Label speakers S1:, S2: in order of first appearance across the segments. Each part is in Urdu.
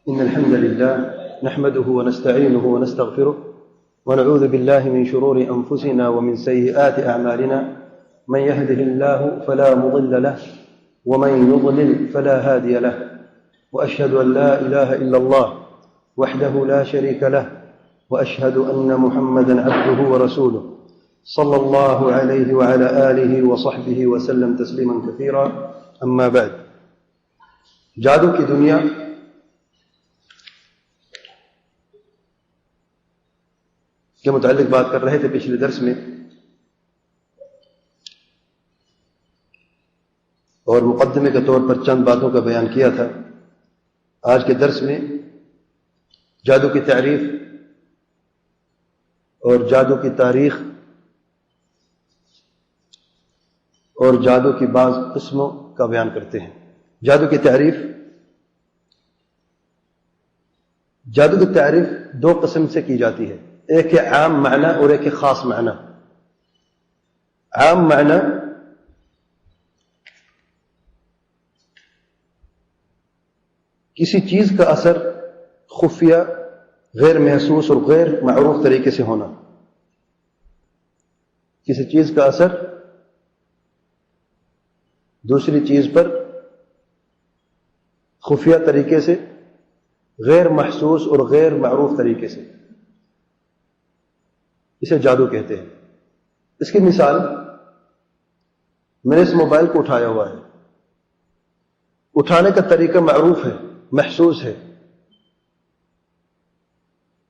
S1: إن الحمد لله نحمده ونستعينه ونستغفره ونعوذ بالله من شرور أنفسنا ومن سيئات أعمالنا من يهده الله فلا مضل له ومن يضلل فلا هادي له وأشهد أن لا إله إلا الله وحده لا شريك له وأشهد أن محمدا عبده ورسوله صلى الله عليه وعلى آله وصحبه وسلم تسليما كثيرا أما بعد. جادو کی دنیا کے متعلق بات کر رہے تھے پچھلے درس میں، اور مقدمے کے طور پر چند باتوں کا بیان کیا تھا. آج کے درس میں جادو کی تعریف اور جادو کی تاریخ اور جادو کی بعض قسموں کا بیان کرتے ہیں. جادو کی تعریف. جادو کی تعریف دو قسم سے کی جاتی ہے، ایک ہے عام معنی اور ایک ہے خاص معنی. عام معنی کسی چیز کا اثر خفیہ، غیر محسوس اور غیر معروف طریقے سے ہونا. کسی چیز کا اثر دوسری چیز پر خفیہ طریقے سے، غیر محسوس اور غیر معروف طریقے سے، اسے جادو کہتے ہیں. اس کی مثال، میں نے اس موبائل کو اٹھایا ہوا ہے، اٹھانے کا طریقہ معروف ہے، محسوس ہے،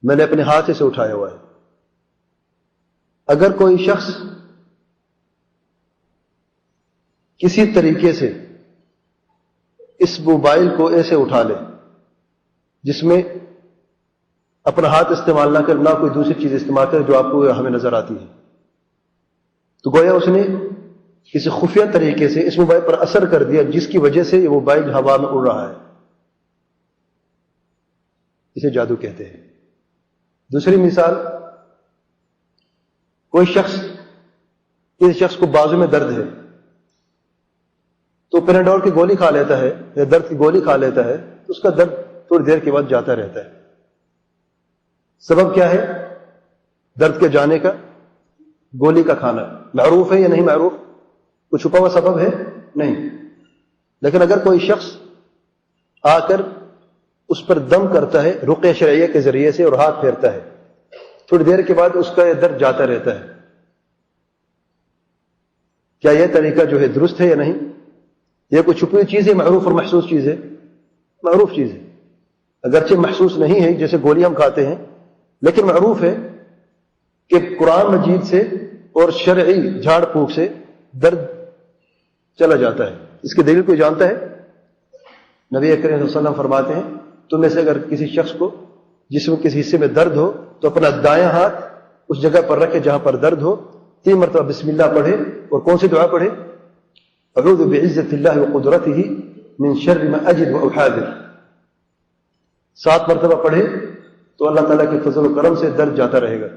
S1: میں نے اپنے ہاتھ سے اٹھایا ہوا ہے. اگر کوئی شخص کسی طریقے سے اس موبائل کو ایسے اٹھا لے جس میں اپنا ہاتھ استعمال نہ کر، نہ کوئی دوسری چیز استعمال کرے جو آپ کو ہمیں نظر آتی ہے، تو گویا اس نے کسی خفیہ طریقے سے اس موبائل پر اثر کر دیا جس کی وجہ سے یہ موبائل ہوا میں اڑ رہا ہے. اسے جادو کہتے ہیں. دوسری مثال، کوئی شخص، کسی شخص کو بازو میں درد ہے تو پیناڈول کی گولی کھا لیتا ہے یا درد کی گولی کھا لیتا ہے تو اس کا درد تھوڑی دیر کے بعد جاتا رہتا ہے. سبب کیا ہے درد کے جانے کا؟ گولی کا کھانا. معروف ہے یا نہیں معروف؟ کوئی چھپا ہوا سبب ہے؟ نہیں. لیکن اگر کوئی شخص آ کر اس پر دم کرتا ہے رقیہ شرعیہ کے ذریعے سے اور ہاتھ پھیرتا ہے، تھوڑی دیر کے بعد اس کا یہ درد جاتا رہتا ہے، کیا یہ طریقہ جو ہے درست ہے یا نہیں؟ یہ کوئی چھپی ہوئی چیز ہے، معروف اور محسوس چیز ہے؟ معروف چیز ہے، اگرچہ محسوس نہیں ہے جیسے گولی ہم کھاتے ہیں، لیکن معروف ہے کہ قرآن مجید سے اور شرعی جھاڑ پھونک سے درد چلا جاتا ہے. اس کی دلیل کوئی جانتا ہے؟ نبی اکرم صلی اللہ علیہ وسلم فرماتے ہیں، تم میں سے اگر کسی شخص کو جس میں کسی حصے میں درد ہو تو اپنا دایاں ہاتھ اس جگہ پر رکھے جہاں پر درد ہو، 3 مرتبہ بسم اللہ پڑھے. اور کون سی دعا پڑھے؟ اعوذ بعزت اللہ وقدرتہ من شر ما اجد واحاذر. 7 مرتبہ پڑھے تو اللہ تعالیٰ کے فضل و کرم سے درد جاتا رہے گا.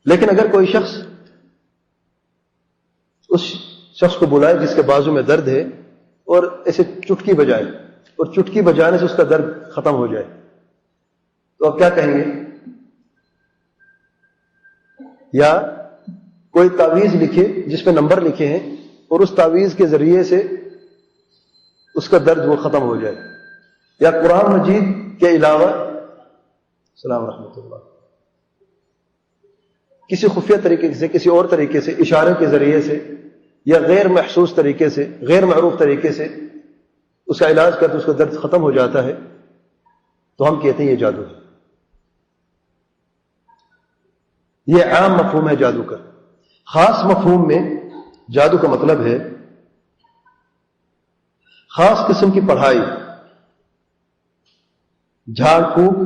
S1: لیکن اگر کوئی شخص اس شخص کو بلائے جس کے بازو میں درد ہے اور ایسے چٹکی بجائے اور چٹکی بجانے سے اس کا درد ختم ہو جائے، تو آپ کیا کہیں گے؟ یا کوئی تعویذ لکھے جس پہ نمبر لکھے ہیں اور اس تعویذ کے ذریعے سے اس کا درد وہ ختم ہو جائے، یا قرآن مجید کے علاوہ السلام رحمۃ اللہ کسی خفیہ طریقے سے، کسی اور طریقے سے، اشارے کے ذریعے سے یا غیر محسوس طریقے سے، غیر معروف طریقے سے اس کا علاج کرتے اس کا درد ختم ہو جاتا ہے، تو ہم کہتے ہیں یہ جادو ہے. یہ عام مفہوم ہے جادو کا. خاص مفہوم میں جادو کا مطلب ہے خاص قسم کی پڑھائی، جھاڑ پھونک،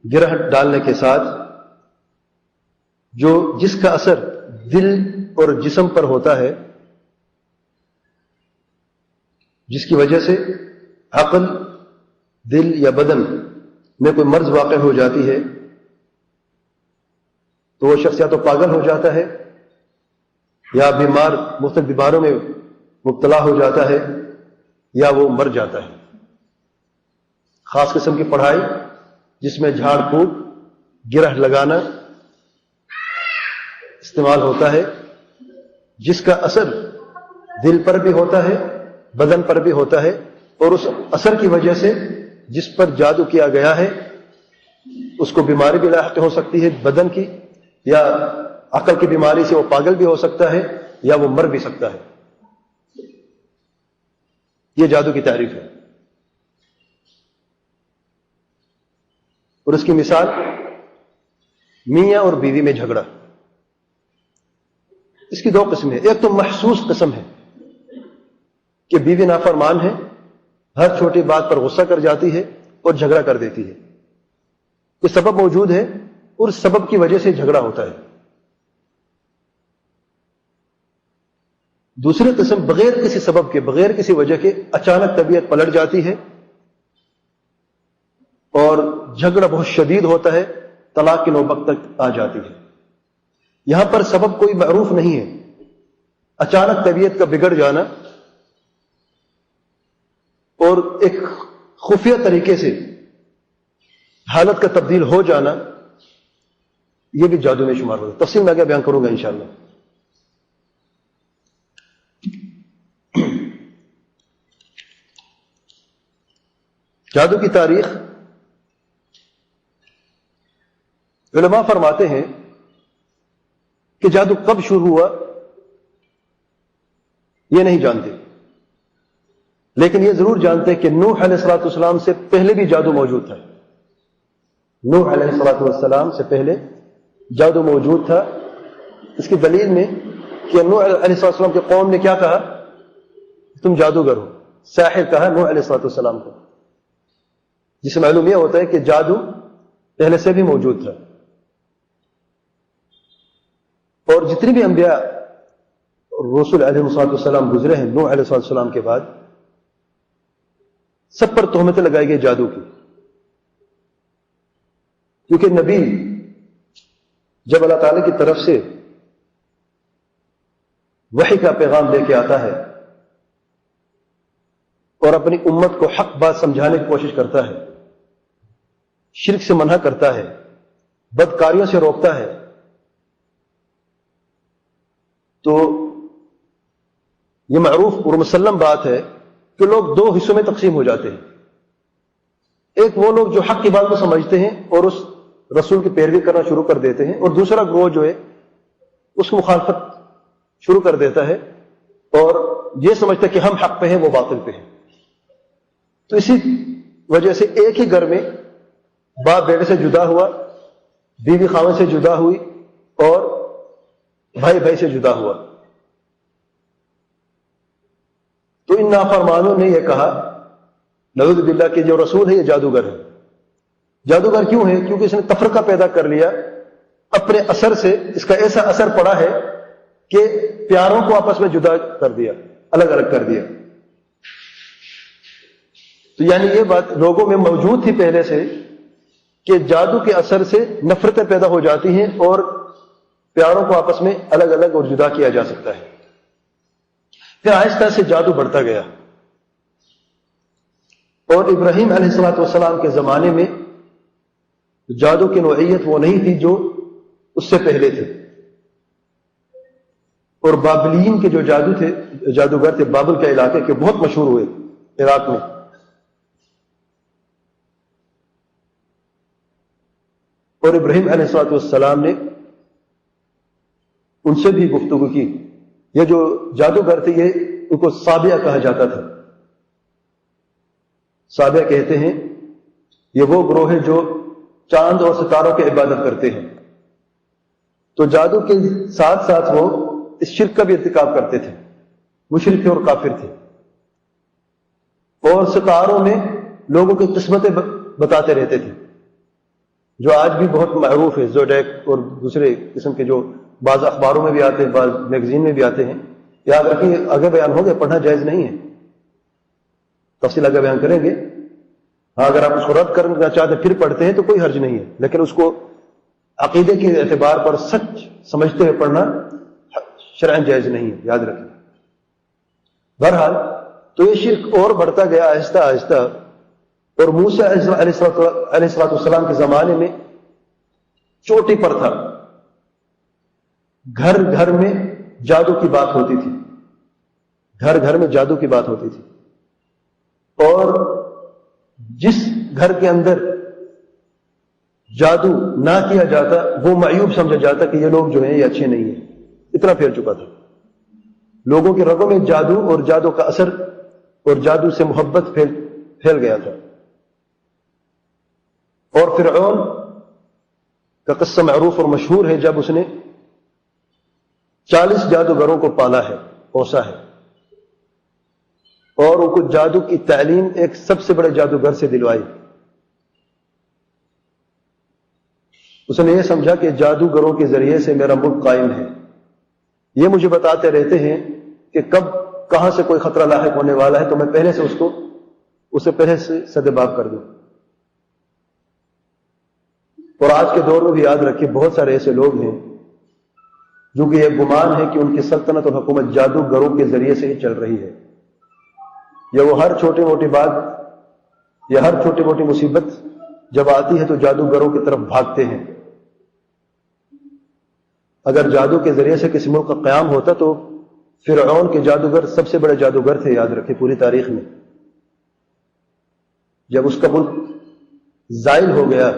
S1: گرہ ڈالنے کے ساتھ جس کا اثر دل اور جسم پر ہوتا ہے، جس کی وجہ سے عقل، دل یا بدن میں کوئی مرض واقع ہو جاتی ہے، تو وہ شخص یا تو پاگل ہو جاتا ہے یا بیمار، مختلف بیماروں میں مبتلا ہو جاتا ہے، یا وہ مر جاتا ہے. خاص قسم کی پڑھائی جس میں جھاڑ پھونک گرہ لگانا استعمال ہوتا ہے، جس کا اثر دل پر بھی ہوتا ہے، بدن پر بھی ہوتا ہے، اور اس اثر کی وجہ سے جس پر جادو کیا گیا ہے اس کو بیماری بھی لاحق ہو سکتی ہے بدن کی، یا عقل کی بیماری سے وہ پاگل بھی ہو سکتا ہے، یا وہ مر بھی سکتا ہے۔ یہ جادو کی تعریف ہے۔ اور اس کی مثال میاں اور بیوی میں جھگڑا، اس کی دو قسمیں، ایک تو محسوس قسم ہے کہ بیوی نافرمان ہے، ہر چھوٹی بات پر غصہ کر جاتی ہے اور جھگڑا کر دیتی ہے، کہ سبب موجود ہے اور سبب کی وجہ سے جھگڑا ہوتا ہے۔ دوسری قسم بغیر کسی سبب کے، بغیر کسی وجہ کے اچانک طبیعت پلٹ جاتی ہے اور جھگڑا بہت شدید ہوتا ہے، طلاق کی نوبت تک آ جاتی ہے۔ یہاں پر سبب کوئی معروف نہیں ہے، اچانک طبیعت کا بگڑ جانا اور ایک خفیہ طریقے سے حالت کا تبدیل ہو جانا، یہ بھی جادو میں شمار ہوگا۔ تفصیل میں آگے بیان کروں گا انشاءاللہ۔ جادو کی تاریخ علماء فرماتے ہیں کہ جادو کب شروع ہوا یہ نہیں جانتے، لیکن یہ ضرور جانتے ہیں کہ نوح علیہ الصلوۃ والسلام سے پہلے بھی جادو موجود تھا۔ نوح علیہ الصلوۃ والسلام سے پہلے جادو موجود تھا۔ اس کی دلیل میں کہ نوح علیہ الصلوۃ والسلام کی قوم نے کیا کہا؟ تم جادوگر ہو، ساحر کہا نوح علیہ الصلوۃ والسلام کو، جس سے معلوم یہ ہوتا ہے کہ جادو پہلے سے بھی موجود تھا۔ اور جتنے بھی انبیاء رسول علیہ السلام گزرے ہیں نوح علیہ السلام کے بعد، سب پر تہمتیں لگائی گئی جادو کی، کیونکہ نبی جب اللہ تعالی کی طرف سے وحی کا پیغام لے کے آتا ہے اور اپنی امت کو حق بات سمجھانے کی کوشش کرتا ہے، شرک سے منع کرتا ہے، بدکاریوں سے روکتا ہے، تو یہ معروف اور مسلم بات ہے کہ لوگ دو حصوں میں تقسیم ہو جاتے ہیں۔ ایک وہ لوگ جو حق کی بات کو سمجھتے ہیں اور اس رسول کی پیروی کرنا شروع کر دیتے ہیں، اور دوسرا گروہ جو ہے اس کی مخالفت شروع کر دیتا ہے اور یہ سمجھتا ہے کہ ہم حق پہ ہیں وہ باطل پہ ہیں۔ تو اسی وجہ سے ایک ہی گھر میں باپ بیٹے سے جدا ہوا، بیوی خاوند سے جدا ہوئی اور بھائی بھائی سے جدا ہوا۔ تو ان نافرمانوں نے یہ کہا نعوذ باللہ کہ جو رسول ہے یہ جادوگر ہے۔ جادوگر کیوں ہے؟ کیونکہ اس نے تفرقہ پیدا کر لیا اپنے اثر سے، اس کا ایسا اثر پڑا ہے کہ پیاروں کو آپس میں جدا کر دیا، الگ الگ کر دیا۔ تو یعنی یہ بات لوگوں میں موجود تھی پہلے سے کہ جادو کے اثر سے نفرتیں پیدا ہو جاتی ہیں اور پیاروں کو آپس میں الگ الگ اور جدا کیا جا سکتا ہے۔ پھر آہستہ سے جادو بڑھتا گیا، اور ابراہیم علیہ الصلوۃ والسلام کے زمانے میں جادو کی نوعیت وہ نہیں تھی جو اس سے پہلے تھے، اور بابلین کے جو جادوگر تھے بابل کے علاقے کے، بہت مشہور ہوئے عراق میں۔ اور ابراہیم علیہ الصلوۃ والسلام نے ان سے بھی گفتگو کی۔ یہ جو جادوگر تھے یہ ان کو صابیہ کہا جاتا تھا۔ صابیہ کہتے ہیں یہ وہ گروہ ہے جو چاند اور ستاروں کی عبادت کرتے ہیں، تو جادو کے ساتھ ساتھ وہ اس شرک کا بھی ارتکاب کرتے تھے، مشرک تھے اور کافر تھے، اور ستاروں میں لوگوں کی قسمتیں بتاتے رہتے تھے، جو آج بھی بہت معروف ہے، زوڈیک اور دوسرے قسم کے جو بعض اخباروں میں بھی آتے ہیں، بعض میگزین میں بھی آتے ہیں۔ یاد رکھیے آگے بیان ہو گیا، پڑھنا جائز نہیں ہے، تفصیل آگے بیان کریں گے۔ ہاں اگر آپ اس کو رد کرنا چاہتے ہیں پھر پڑھتے ہیں تو کوئی حرج نہیں ہے، لیکن اس کو عقیدے کے اعتبار پر سچ سمجھتے ہوئے پڑھنا شرعاً جائز نہیں ہے، یاد رکھیں۔ بہرحال تو یہ شرک اور بڑھتا گیا آہستہ آہستہ، اور موسیٰ علیہ السلام کے زمانے میں چوٹی پر تھا، گھر گھر میں جادو کی بات ہوتی تھی، گھر گھر میں جادو کی بات ہوتی تھی، اور جس گھر کے اندر جادو نہ کیا جاتا وہ معیوب سمجھا جاتا کہ یہ لوگ جو ہیں یہ اچھے نہیں ہیں، اتنا پھیل چکا تھا لوگوں کے رگوں میں جادو اور جادو کا اثر اور جادو سے محبت پھیل گیا تھا۔ اور فرعون کا قصہ معروف اور مشہور ہے، جب اس نے 40 جادوگروں کو پالا ہے، پوسا ہے، اور ان کو جادو کی تعلیم ایک سب سے بڑے جادوگر سے دلوائی۔ اس نے یہ سمجھا کہ جادوگروں کے ذریعے سے میرا ملک قائم ہے، یہ مجھے بتاتے رہتے ہیں کہ کب کہاں سے کوئی خطرہ لاحق ہونے والا ہے، تو میں پہلے سے اسے پہلے سے سدباب کر دوں۔ اور آج کے دور میں بھی یاد رکھیں، بہت سارے ایسے لوگ ہیں جو کہ یہ گمان ہے کہ ان کی سلطنت اور حکومت جادوگروں کے ذریعے سے ہی چل رہی ہے، یا وہ ہر چھوٹی موٹی بات یا ہر چھوٹی موٹی مصیبت جب آتی ہے تو جادوگروں کی طرف بھاگتے ہیں۔ اگر جادو کے ذریعے سے کسی ملک کا قیام ہوتا تو فرعون کے جادوگر سب سے بڑے جادوگر تھے، یاد رکھیں پوری تاریخ میں۔ جب اس کا ملک زائل ہو گیا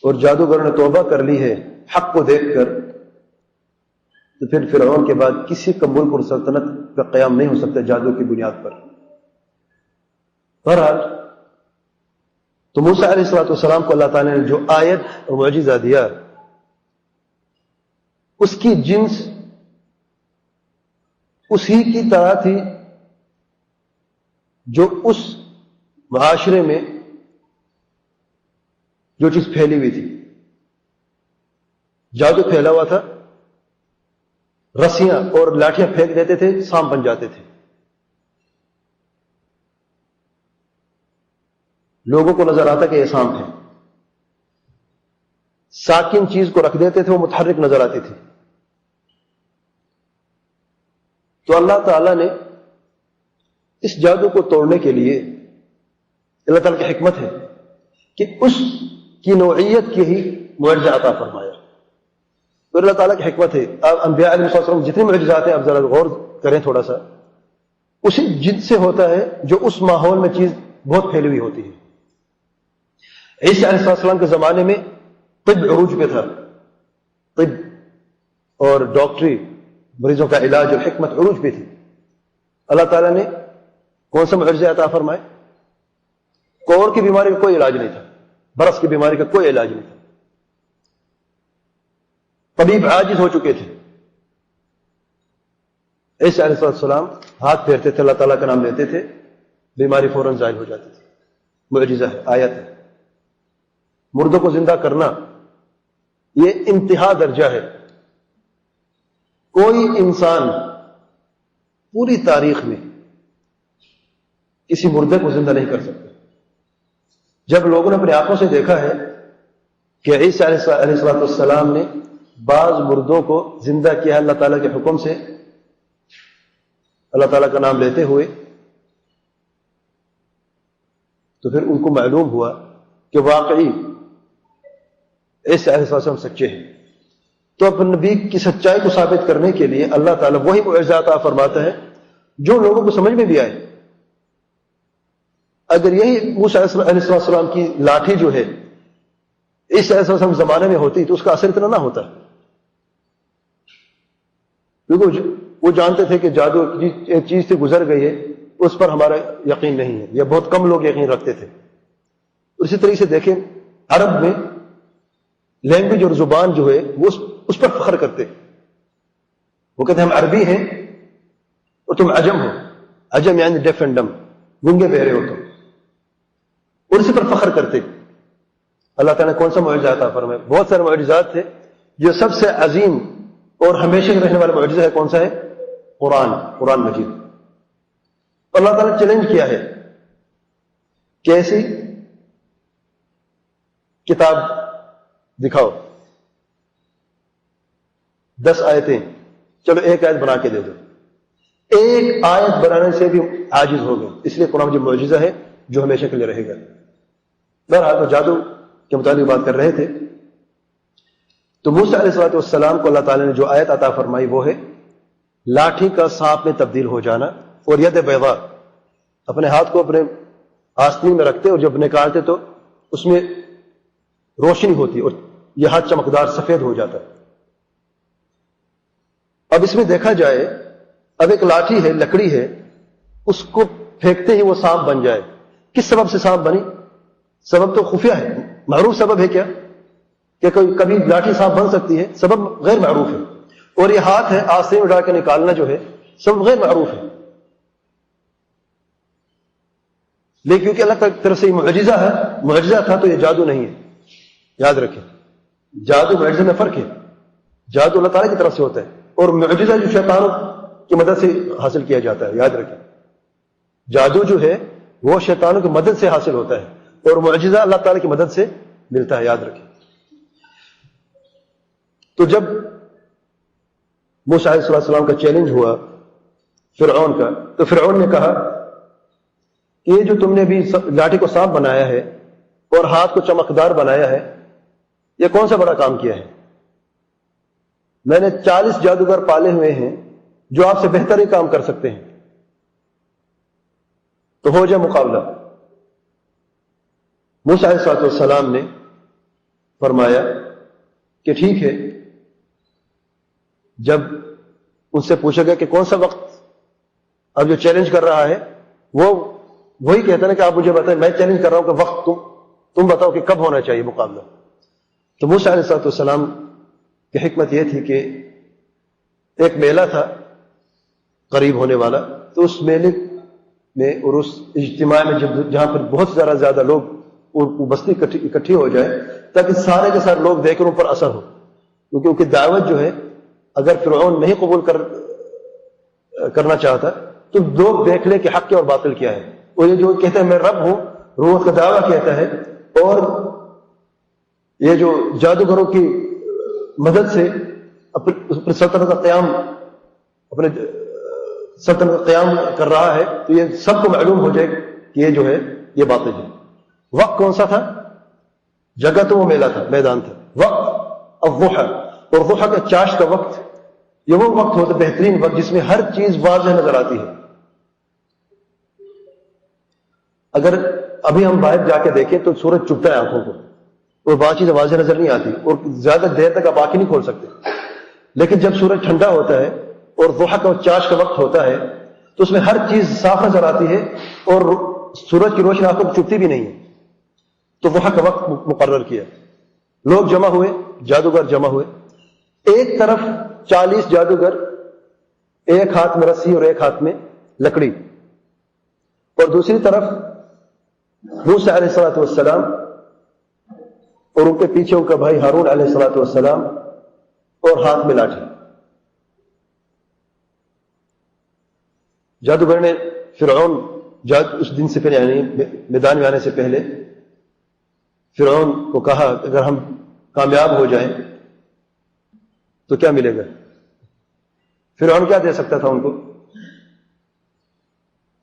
S1: اور جادوگروں نے توبہ کر لی ہے حق کو دیکھ کر، تو پھر فرعون کے بعد کسی کا ملک اور سلطنت کا قیام نہیں ہو سکتا جادو کی بنیاد پر۔ بہرحال تو موسیٰ علیہ السلام کو اللہ تعالیٰ نے جو آیت اور معجزہ دیا، اس کی جنس اسی کی طرح تھی جو اس معاشرے میں جو چیز پھیلی ہوئی تھی۔ جادو پھیلا ہوا تھا، رسیاں اور لاٹھیاں پھینک دیتے تھے، سانپ بن جاتے تھے، لوگوں کو نظر آتا کہ یہ سانپ ہے، ساکن چیز کو رکھ دیتے تھے وہ متحرک نظر آتی تھی۔ تو اللہ تعالیٰ نے اس جادو کو توڑنے کے لیے، اللہ تعالیٰ کی حکمت ہے کہ اس کی نوعیت کی ہی معجزہ عطا فرمایا۔ پھر اللہ تعالیٰ کی حکمت ہے، انبیاء علیہ السلام جتنے معجزات ہیں آپ ذرا غور کریں تھوڑا سا، اسی جد سے ہوتا ہے جو اس ماحول میں چیز بہت پھیلی ہوئی ہوتی ہے۔ عیسیٰ علیہ السلام کے زمانے میں طب عروج پہ تھا، طب اور ڈاکٹری، مریضوں کا علاج اور حکمت عروج پہ تھی۔ اللہ تعالیٰ نے کون سا معجزہ عطا فرمائے؟ کوڑ کی بیماری کا کوئی علاج نہیں تھا، برس کی بیماری کا کوئی علاج نہیں تھا، طبیب عاجز ہو چکے تھے۔ عیسیٰ علیہ السلام ہاتھ پھیرتے تھے، اللہ تعالیٰ کا نام لیتے تھے، بیماری فوراً ظاہر ہو جاتی تھی۔ معجزہ ہے، آیت ہے۔ مردوں کو زندہ کرنا یہ انتہا درجہ ہے، کوئی انسان پوری تاریخ میں کسی مردے کو زندہ نہیں کر سکتا۔ جب لوگوں نے اپنی آنکھوں سے دیکھا ہے کہ عیسیٰ علیہ السلام نے بعض مردوں کو زندہ کیا اللہ تعالیٰ کے حکم سے، اللہ تعالیٰ کا نام لیتے ہوئے، تو پھر ان کو معلوم ہوا کہ واقعی عیسیٰ علیہ السلام سچے ہیں۔ تو اپنے نبی کی سچائی کو ثابت کرنے کے لیے اللہ تعالیٰ وہی معجزہ عطا فرماتا ہے جو لوگوں کو سمجھ میں بھی آئے۔ اگر یہی موسیٰ علیہ السلام کی لاٹھی جو ہے عیسیٰ علیہ السلام زمانے میں ہوتی تو اس کا اثر اتنا نہ ہوتا، کیونکہ وہ جانتے تھے کہ جادو ایک چیز سے گزر گئی ہے، اس پر ہمارا یقین نہیں ہے، یا بہت کم لوگ یقین رکھتے تھے۔ اسی طریقے سے دیکھیں عرب میں لینگویج اور زبان جو ہے وہ اس پر فخر کرتے، وہ کہتے ہیں ہم عربی ہیں اور تم عجم ہو، عجم یعنی ڈیف اینڈ ڈم، گنگے بہرے ہو تم، اور اسی پر فخر کرتے۔ اللہ تعالیٰ نے کون سا معجزہ عطا فرمایا؟ بہت سارے معجزات تھے، جو سب سے عظیم اور ہمیشہ رہنے والا معجزہ ہے کون سا ہے؟ قرآن مجید۔ اللہ تعالیٰ نے چیلنج کیا ہے کہ ایسی کتاب دکھاؤ، 10 آیتیں، چلو ایک آیت بنا کے دے دو، ایک آیت بنانے سے بھی عاجز ہو گئے. اس لیے قرآن جو معجزہ ہے جو ہمیشہ کے لیے رہے گا. بہرحال تو جادو کے متعلق بات کر رہے تھے. تو موسیٰ علیہ السلام کو اللہ تعالیٰ نے جو آیت عطا فرمائی وہ ہے لاٹھی کا سانپ میں تبدیل ہو جانا. اور ید بیضاء، اپنے ہاتھ کو اپنے آستین میں رکھتے اور جب نکالتے تو اس میں روشنی ہوتی اور یہ ہاتھ چمکدار سفید ہو جاتا. اب اس میں دیکھا جائے، اب ایک لاٹھی ہے، لکڑی ہے، اس کو پھینکتے ہی وہ سانپ بن جائے. کس سبب سے سانپ بنی؟ سبب تو خفیہ ہے. معروف سبب ہے کیا کہ کبھی لاٹھی سانپ بن سکتی ہے؟ سبب غیر معروف ہے. اور یہ ہاتھ ہے آستین اڑا کے نکالنا جو ہے سبب غیر معروف ہے. لیکن کیونکہ اللہ کی طرف سے یہ معجزہ ہے، معجزہ تھا تو یہ جادو نہیں ہے. یاد رکھیں، جادو معجزے میں فرق ہے. جادو اللہ تعالیٰ کی طرف سے ہوتا ہے اور معجزہ جو شیطانوں کی مدد سے حاصل کیا جاتا ہے. یاد رکھیں، جادو جو ہے وہ شیطانوں کی مدد سے حاصل ہوتا ہے اور معجزہ اللہ تعالیٰ کی مدد سے ملتا ہے. یاد رکھیں. تو جب موسیٰ علیہ السلام کا چیلنج ہوا فرعون کا، تو فرعون نے کہا کہ یہ جو تم نے بھی لاٹھی کو سانپ بنایا ہے اور ہاتھ کو چمکدار بنایا ہے، یہ کون سا بڑا کام کیا ہے؟ میں نے 40 جادوگر پالے ہوئے ہیں جو آپ سے بہتر ہی کام کر سکتے ہیں، تو ہو جائے مقابلہ. موسیٰ علیہ السلام نے فرمایا کہ ٹھیک ہے. جب ان سے پوچھا گیا کہ کون سا وقت، اب جو چیلنج کر رہا ہے وہ وہی کہتا ہے کہ آپ مجھے بتائیں، میں چیلنج کر رہا ہوں کہ وقت تم بتاؤ کہ کب ہونا چاہیے مقابلہ. تو موسیٰ علیہ السلام کی حکمت یہ تھی کہ ایک میلہ تھا قریب ہونے والا، تو اس میلے میں اور اس اجتماع میں جہاں پر بہت زیادہ لوگ اور بستی اکٹھی ہو جائے تاکہ سارے کے سارے لوگ دیکھ کر ان پر اثر ہو. کیونکہ ان کی دعوت جو ہے اگر فرعون نہیں قبول کرنا چاہتا تو لوگ دیکھ لے کہ حق کیا اور باطل کیا ہے. اور یہ جو کہتا ہے میں رب ہوں، روح کا دعویٰ کہتا ہے، اور یہ جو جادوگروں کی مدد سے اپنی سلطنت کا قیام کر رہا ہے، تو یہ سب کو معلوم ہو جائے کہ یہ جو ہے یہ باطل ہے. وقت کون سا تھا؟ جگہ تو وہ میلہ تھا، میدان تھا. وقت الضحى، اور ضحى کا چاشت کا وقت، یہ وہ وقت ہوتا ہے بہترین وقت جس میں ہر چیز واضح نظر آتی ہے. اگر ابھی ہم باہر جا کے دیکھیں تو سورج چبھتا ہے آنکھوں کو اور بات چیزیں واضح نظر نہیں آتی اور زیادہ دیر تک آپ آنکھیں نہیں کھول سکتے. لیکن جب سورج ٹھنڈا ہوتا ہے اور ضحى کا چاشت کا وقت ہوتا ہے تو اس میں ہر چیز صاف نظر آتی ہے اور سورج کی روشنی آنکھوں کو چبھتی بھی نہیں ہے. تو ضحى کا وقت مقرر کیا. لوگ جمع ہوئے، جادوگر جمع ہوئے. ایک طرف 40 جادوگر، ایک ہاتھ میں رسی اور ایک ہاتھ میں لکڑی، اور دوسری طرف موسیٰ علیہ السلام اور ان کے پیچھے ان کا بھائی ہارون علیہ السلام اور ہاتھ میں لاٹھی. جادوگر نے فرعون اس دن سے پہلے یعنی میدان میں آنے سے پہلے فرعون کو کہا اگر ہم کامیاب ہو جائیں تو کیا ملے گا؟ فرعون کیا دے سکتا تھا ان کو؟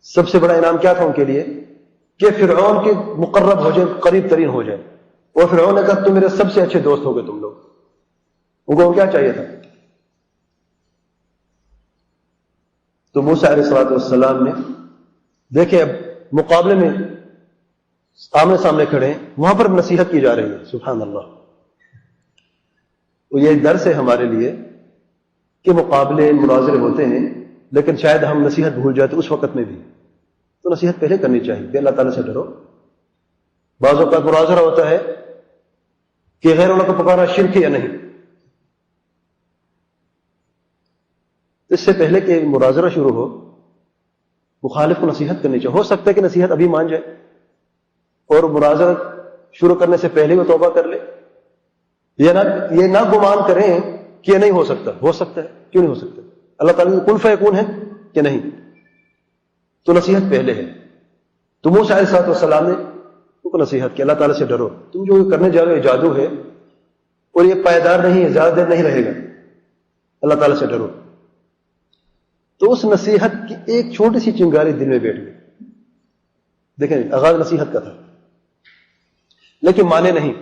S1: سب سے بڑا انعام کیا تھا ان کے لیے؟ کہ فرعون کے مقرب ہو جائے، قریب ترین ہو جائے. اور فرعون نے کہا تم میرے سب سے اچھے دوست ہو گئے تم لوگ. ان کو کیا چاہیے تھا؟ تو موسیٰ علیہ السلام نے دیکھے اب مقابلے میں آمنے سامنے کھڑے ہیں، وہاں پر نصیحت کی جا رہی ہے. سبحان اللہ. تو یہ درس ہے ہمارے لیے کہ مقابلے مناظرے ہوتے ہیں، لیکن شاید ہم نصیحت بھول جاتے اس وقت میں بھی. تو نصیحت پہلے کرنی چاہیے کہ اللہ تعالیٰ سے ڈرو. بعض اوقات مناظرہ ہوتا ہے کہ غیر اللہ کو پکارنا شرک ہے یا نہیں. اس سے پہلے کہ مناظرہ شروع ہو مخالف کو نصیحت کرنی چاہیے. ہو سکتا ہے کہ نصیحت ابھی مان جائے اور مناظرہ شروع کرنے سے پہلے وہ توبہ کر لے. یہ نہ گمان کریں کہ یہ نہیں ہو سکتا. ہو سکتا ہے، کیوں نہیں ہو سکتا؟ اللہ تعالیٰ کی کن فیکون ہے کہ نہیں. تو نصیحت پہلے ہے. تو موسیٰ علیہ السلام نے ان کو نصیحت کی اللہ تعالیٰ سے ڈرو. تم جو کرنے جا رہے ہو جادو ہے اور یہ پائیدار نہیں ہے، زیادہ دیر نہیں رہے گا. اللہ تعالیٰ سے ڈرو. تو اس نصیحت کی ایک چھوٹی سی چنگاری دل میں بیٹھ گئی. دیکھیں آغاز نصیحت کا تھا لیکن مانے نہیں.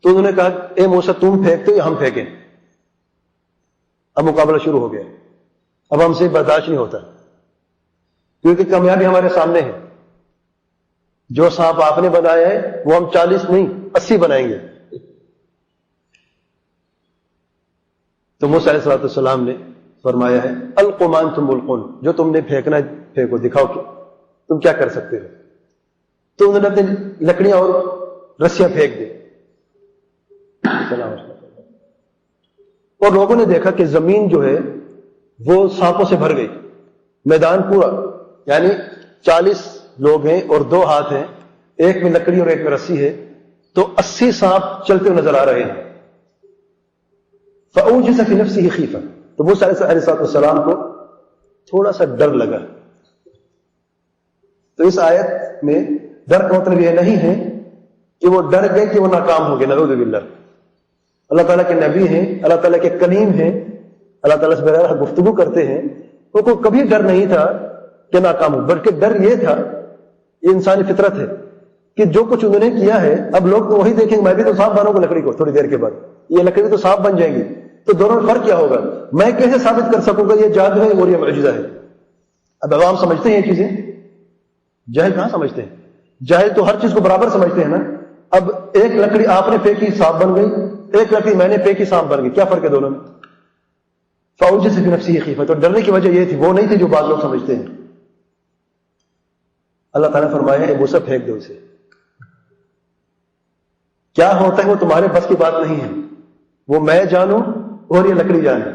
S1: تو انہوں نے کہا اے موسیٰ تم پھینکتے ہو یا ہم پھینکیں؟ اب مقابلہ شروع ہو گیا. اب ہم سے برداشت نہیں ہوتا کیونکہ کامیابی ہمارے سامنے ہے. جو سانپ آپ نے بنایا ہے وہ ہم 40 نہیں 80 بنائیں گے. تو موسیٰ علیہ السلام نے فرمایا ہے القوا ما انتم ملقون، جو تم نے پھینکنا ہے پھینکو، دکھاؤ کہ تم کیا کر سکتے ہو. تو انہوں نے اپنی لکڑیاں اور رسیاں پھینک دی. اور لوگوں نے دیکھا کہ زمین جو ہے وہ سانپوں سے بھر گئی. میدان پورا، یعنی 40 لوگ ہیں اور 2 ہاتھ ہیں، ایک میں لکڑی اور ایک میں رسی ہے، تو 80 سانپ چلتے ہوئے نظر آ رہے ہیں. فأوجس في نفسه خیفہ، تو موسیٰ علیہ السلام کو تھوڑا سا ڈر لگا. تو اس آیت میں ڈر کا مطلب یہ نہیں ہے کہ وہ ڈر گئے کہ وہ ناکام ہو گئے، نعوذ باللہ. اللہ تعالیٰ کے نبی ہیں، اللہ تعالیٰ کے کلیم ہیں، اللہ تعالیٰ سے بغیر گفتگو کرتے ہیں. ان کو کبھی ڈر نہیں تھا کہ ناکام ہو، بلکہ ڈر یہ تھا، یہ انسانی فطرت ہے کہ جو کچھ انہوں نے کیا ہے اب لوگ تو وہی دیکھیں گے، میں بھی تو سانپ بنوں گا لکڑی کو تھوڑی دیر کے بعد، یہ لکڑی تو سانپ بن جائیں گی، تو دونوں میں فرق کیا ہوگا؟ میں کیسے ثابت کر سکوں گا یہ جادو ہے اور یہ معجزہ ہے؟ اب عوام سمجھتے ہیں یہ چیزیں، جاہل کہاں سمجھتے ہیں؟ جاہل تو ہر چیز کو برابر سمجھتے ہیں نا. اب ایک لکڑی آپ نے پھینکی سانپ بن گئی، ایک لکڑی میں نے پھینکی سانپ بن گئی، کیا فرق ہے دونوں میں؟ فاوجس فی نفسہ خیفہ، تو ڈرنے کی وجہ یہ تھی، وہ نہیں تھی جو بعض لوگ سمجھتے ہیں. اللہ تعالیٰ نے فرمایا اے موسیٰ پھینک دو اسے. کیا ہوتا ہے وہ تمہارے بس کی بات نہیں ہے، وہ میں جانوں اور یہ لکڑی جانے.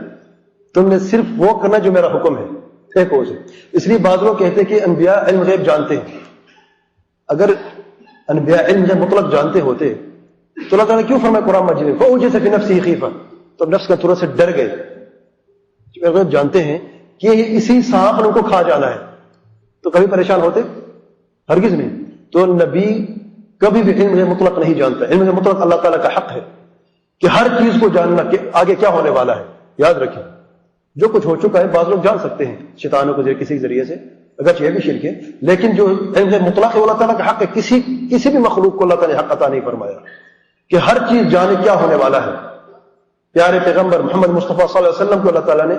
S1: تم نے صرف وہ کرنا جو میرا حکم ہے، پھینکو اسے. اس لیے بعض لوگ کہتے ہیں کہ انبیاء علم غیب جانتے ہیں. اگر انبیاء علم غیب مطلق جانتے ہوتے تو اللہ تعالیٰ نے کیوں فرمایا قرآن مجید میں فأوجس فی نفسہ خیفہ؟ تو نفس کا تھوڑا سے ڈر گئے. غیب جانتے ہیں کہ یہ اسی سانپ نے ان کو کھا جانا ہے تو کبھی پریشان ہوتے؟ ہرگز نہیں. تو نبی کبھی بھی علم مطلق نہیں جانتا. علم مطلق اللہ تعالیٰ کا حق ہے کہ ہر چیز کو جاننا کہ آگے کیا ہونے والا ہے. یاد رکھیں جو کچھ ہو چکا ہے بعض لوگ جان سکتے ہیں شیطانوں کو کسی ذریعے سے، اگرچہ یہ بھی شرک ہے، لیکن جو علم مطلق ہے وہ اللہ تعالیٰ کا حق ہے. کسی بھی مخلوق کو اللہ تعالیٰ نے حق عطا نہیں فرمایا کہ ہر چیز جانے کیا ہونے والا ہے. پیارے پیغمبر محمد مصطفیٰ صلی اللہ علیہ وسلم کو اللہ تعالیٰ نے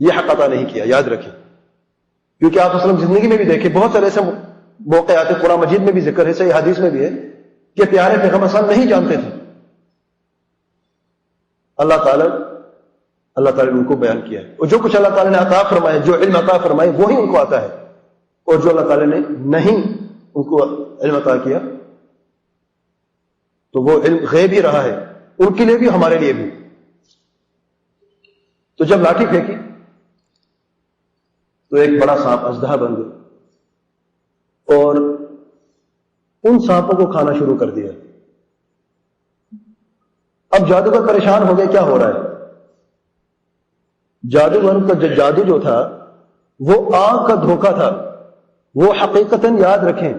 S1: یہ حق عطا نہیں کیا. یاد رکھیں کیونکہ آپ وسلم زندگی میں بھی دیکھیں بہت سارے ایسے موقع آتے، قرآن مجید میں بھی ذکر ہے، صحیح حدیث میں بھی ہے کہ پیارے پیغمبر صلی اللہ علیہ وسلم نہیں جانتے تھے. اللہ تعالیٰ نے ان کو بیان کیا ہے، اور جو کچھ اللہ تعالیٰ نے عطا فرمائے، جو علم عطا فرمائے وہی ان کو آتا ہے، اور جو اللہ تعالیٰ نے نہیں ان کو علم عطا کیا تو وہ علم غیب ہی رہا ہے ان کے لیے بھی ہمارے لیے بھی. تو جب لاٹھی پھینکی تو ایک بڑا سانپ اژدہا بن گیا اور ان سانپوں کو کھانا شروع کر دیا. اب جادوگر پریشان ہو گئے کیا ہو رہا ہے. جادوگر کا جادو جو تھا وہ آنکھ کا دھوکہ تھا. وہ حقیقتاً یاد رکھیں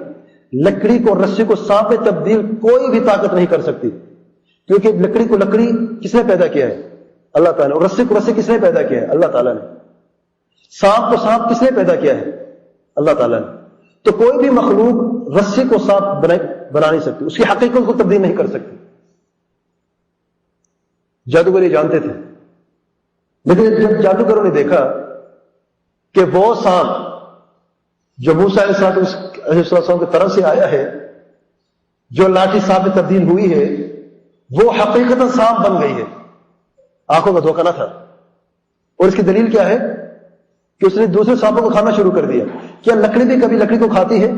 S1: لکڑی کو رسی کو سانپ میں تبدیل کوئی بھی طاقت نہیں کر سکتی، کیونکہ لکڑی کو لکڑی کس نے پیدا کیا ہے؟ اللہ تعالیٰ نے. اور رسی کو رسی کس نے پیدا کیا ہے؟ اللہ تعالیٰ نے. سانپ کو سانپ کس نے پیدا کیا ہے؟ اللہ تعالیٰ نے. تو کوئی بھی مخلوق رسی کو سانپ بنا نہیں سکتی، اس کی حقیقت کو تبدیل نہیں کر سکتی. جادوگر یہ جانتے تھے، لیکن جب جادوگروں نے دیکھا کہ وہ سانپ جو موسیٰ علیہ السلام کی طرف سے آیا ہے، جو لاٹھی سانپ میں تبدیل ہوئی ہے، وہ حقیقت سانپ بن گئی ہے، آنکھوں کا دھوکہ نہ تھا. اور اس کی دلیل کیا ہے کہ اس نے دوسرے سانپوں کو کھانا شروع کر دیا. کیا لکڑی بھی کبھی لکڑی کو کھاتی ہے؟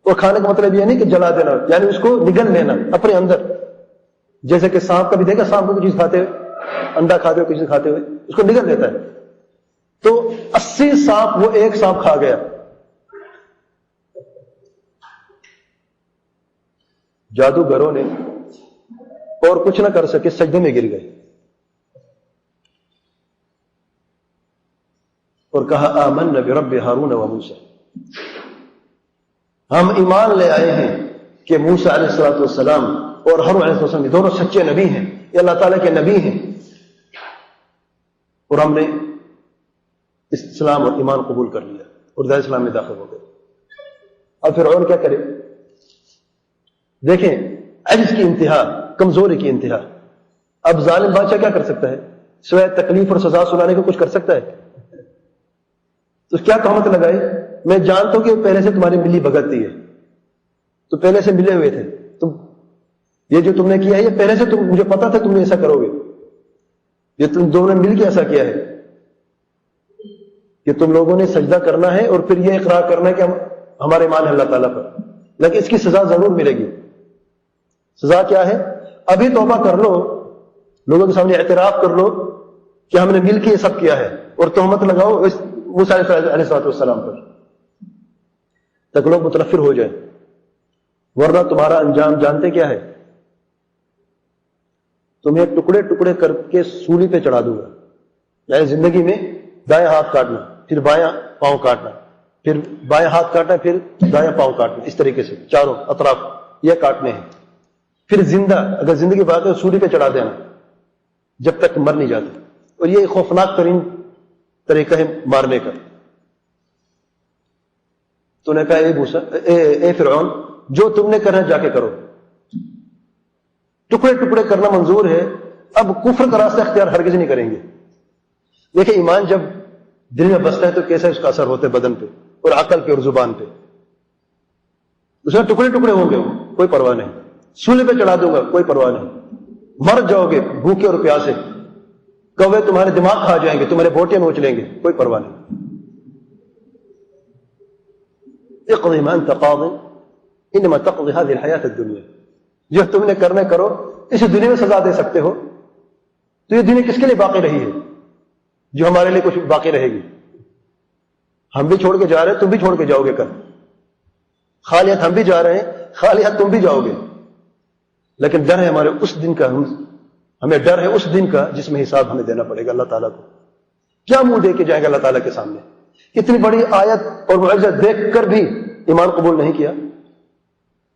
S1: اور کھانے کا مطلب یہ نہیں کہ جلا دینا، یعنی اس کو نگل لینا اپنے اندر. جیسے کہ سانپ کبھی دیکھا سانپ کو کوئی چیز کھاتے ہوئے، انڈا کھاتے ہوئے، کسی کھاتے ہوئے اس کو نگل لیتا ہے. تو 80 سانپ وہ ایک سانپ کھا گیا. جادوگروں نے اور کچھ نہ کر سکے، سجدے میں گر گئے اور کہا آمنا برب ہارون و موسیٰ، ہم ایمان لے آئے ہیں کہ موسیٰ علیہ السلام اور ہارون علیہ السلام دونوں سچے نبی ہیں، یہ اللہ تعالیٰ کے نبی ہیں. اور ہم نے اسلام اور ایمان قبول کر لیا اور دار اسلام میں داخل ہو گئے. اب فرعون کیا کرے؟ دیکھیں عجز کی انتہا، کمزوری کی انتہا. اب ظالم بادشاہ کیا کر سکتا ہے؟ سوائے تکلیف اور سزا سنانے کو کچھ کر سکتا ہے؟ تو کیا تہمت لگائے؟ میں جانتا ہوں کہ پہلے سے تمہاری ملی بھگت تھی ہے، تو پہلے سے ملے ہوئے تھے تم، یہ جو تم نے کیا ہے یہ پہلے سے مجھے پتا تھا تم نے ایسا کرو گے. یہ تم دونوں نے مل کے ایسا کیا ہے کہ تم لوگوں نے سجدہ کرنا ہے اور پھر یہ اقرار کرنا ہے کہ ہمارے ایمان ہے اللہ تعالیٰ پر، لیکن اس کی سزا ضرور ملے گی. سزا کیا ہے؟ ابھی توبہ کر لو، لوگوں کے سامنے اعتراف کر لو کہ ہم نے مل کے یہ سب کیا ہے، اور تہمت لگاؤ موسیٰ علیہ السلام پر تک لوگ متنفر ہو جائیں. ورنہ تمہارا انجام جانتے کیا ہے؟ تمہیں ٹکڑے ٹکڑے کر کے سولی پہ چڑھا دوں گا. یعنی زندگی میں دائیں ہاتھ کاٹنا، پھر بایاں پاؤں کاٹنا، پھر بایاں ہاتھ کاٹنا، پھر دایاں پاؤں کاٹنا، اس طریقے سے چاروں اطراف یہ کاٹنے ہیں. پھر زندہ اگر زندگی باقی ہے سولی پہ چڑھا دینا جب تک مر نہیں جاتے. اور یہ خوفناک ترین طریقہ ہے مارنے کا. تو نے کہا اے فرعون، جو تم نے کرنا جا کے کرو. ٹکڑے ٹکڑے کرنا منظور ہے، اب کفر کا راستہ اختیار ہرگز نہیں کریں گے. دیکھیں ایمان جب دل میں بستا ہے تو کیسا اس کا اثر ہوتا ہے بدن پہ اور عقل پہ اور زبان پہ. اس میں ٹکڑے ٹکڑے ہوں گے کوئی پرواہ نہیں، سولے پہ چڑھا دوں گا کوئی پرواہ نہیں، مر جاؤ گے بھوکے اور پیاسے، کوے تمہارے دماغ کھا جائیں گے، تمہارے بوٹیاں نوچ لیں گے، کوئی پرواہ نہیں. اقضِ ما انت قاضٍ انما تقضي هذه الحیات الدنیا، جو تم نے کرنا کرو، اس دنیا میں سزا دے سکتے ہو. تو یہ دنیا کس کے لیے باقی رہی ہے جو ہمارے لیے کچھ باقی رہے گی؟ ہم بھی چھوڑ کے جا رہے ہیں، تم بھی چھوڑ کے جاؤ گے کل. خالیت ہم بھی جا رہے ہیں، خالیت تم بھی جاؤ گے. لیکن ڈر ہے ہمارے اس دن کا، ہمیں ڈر ہے اس دن کا جس میں حساب ہمیں دینا پڑے گا اللہ تعالیٰ کو. کیا منہ دے کے جائیں گے اللہ تعالیٰ کے سامنے؟ اتنی بڑی آیت اور معجزہ دیکھ کر بھی ایمان قبول نہیں کیا.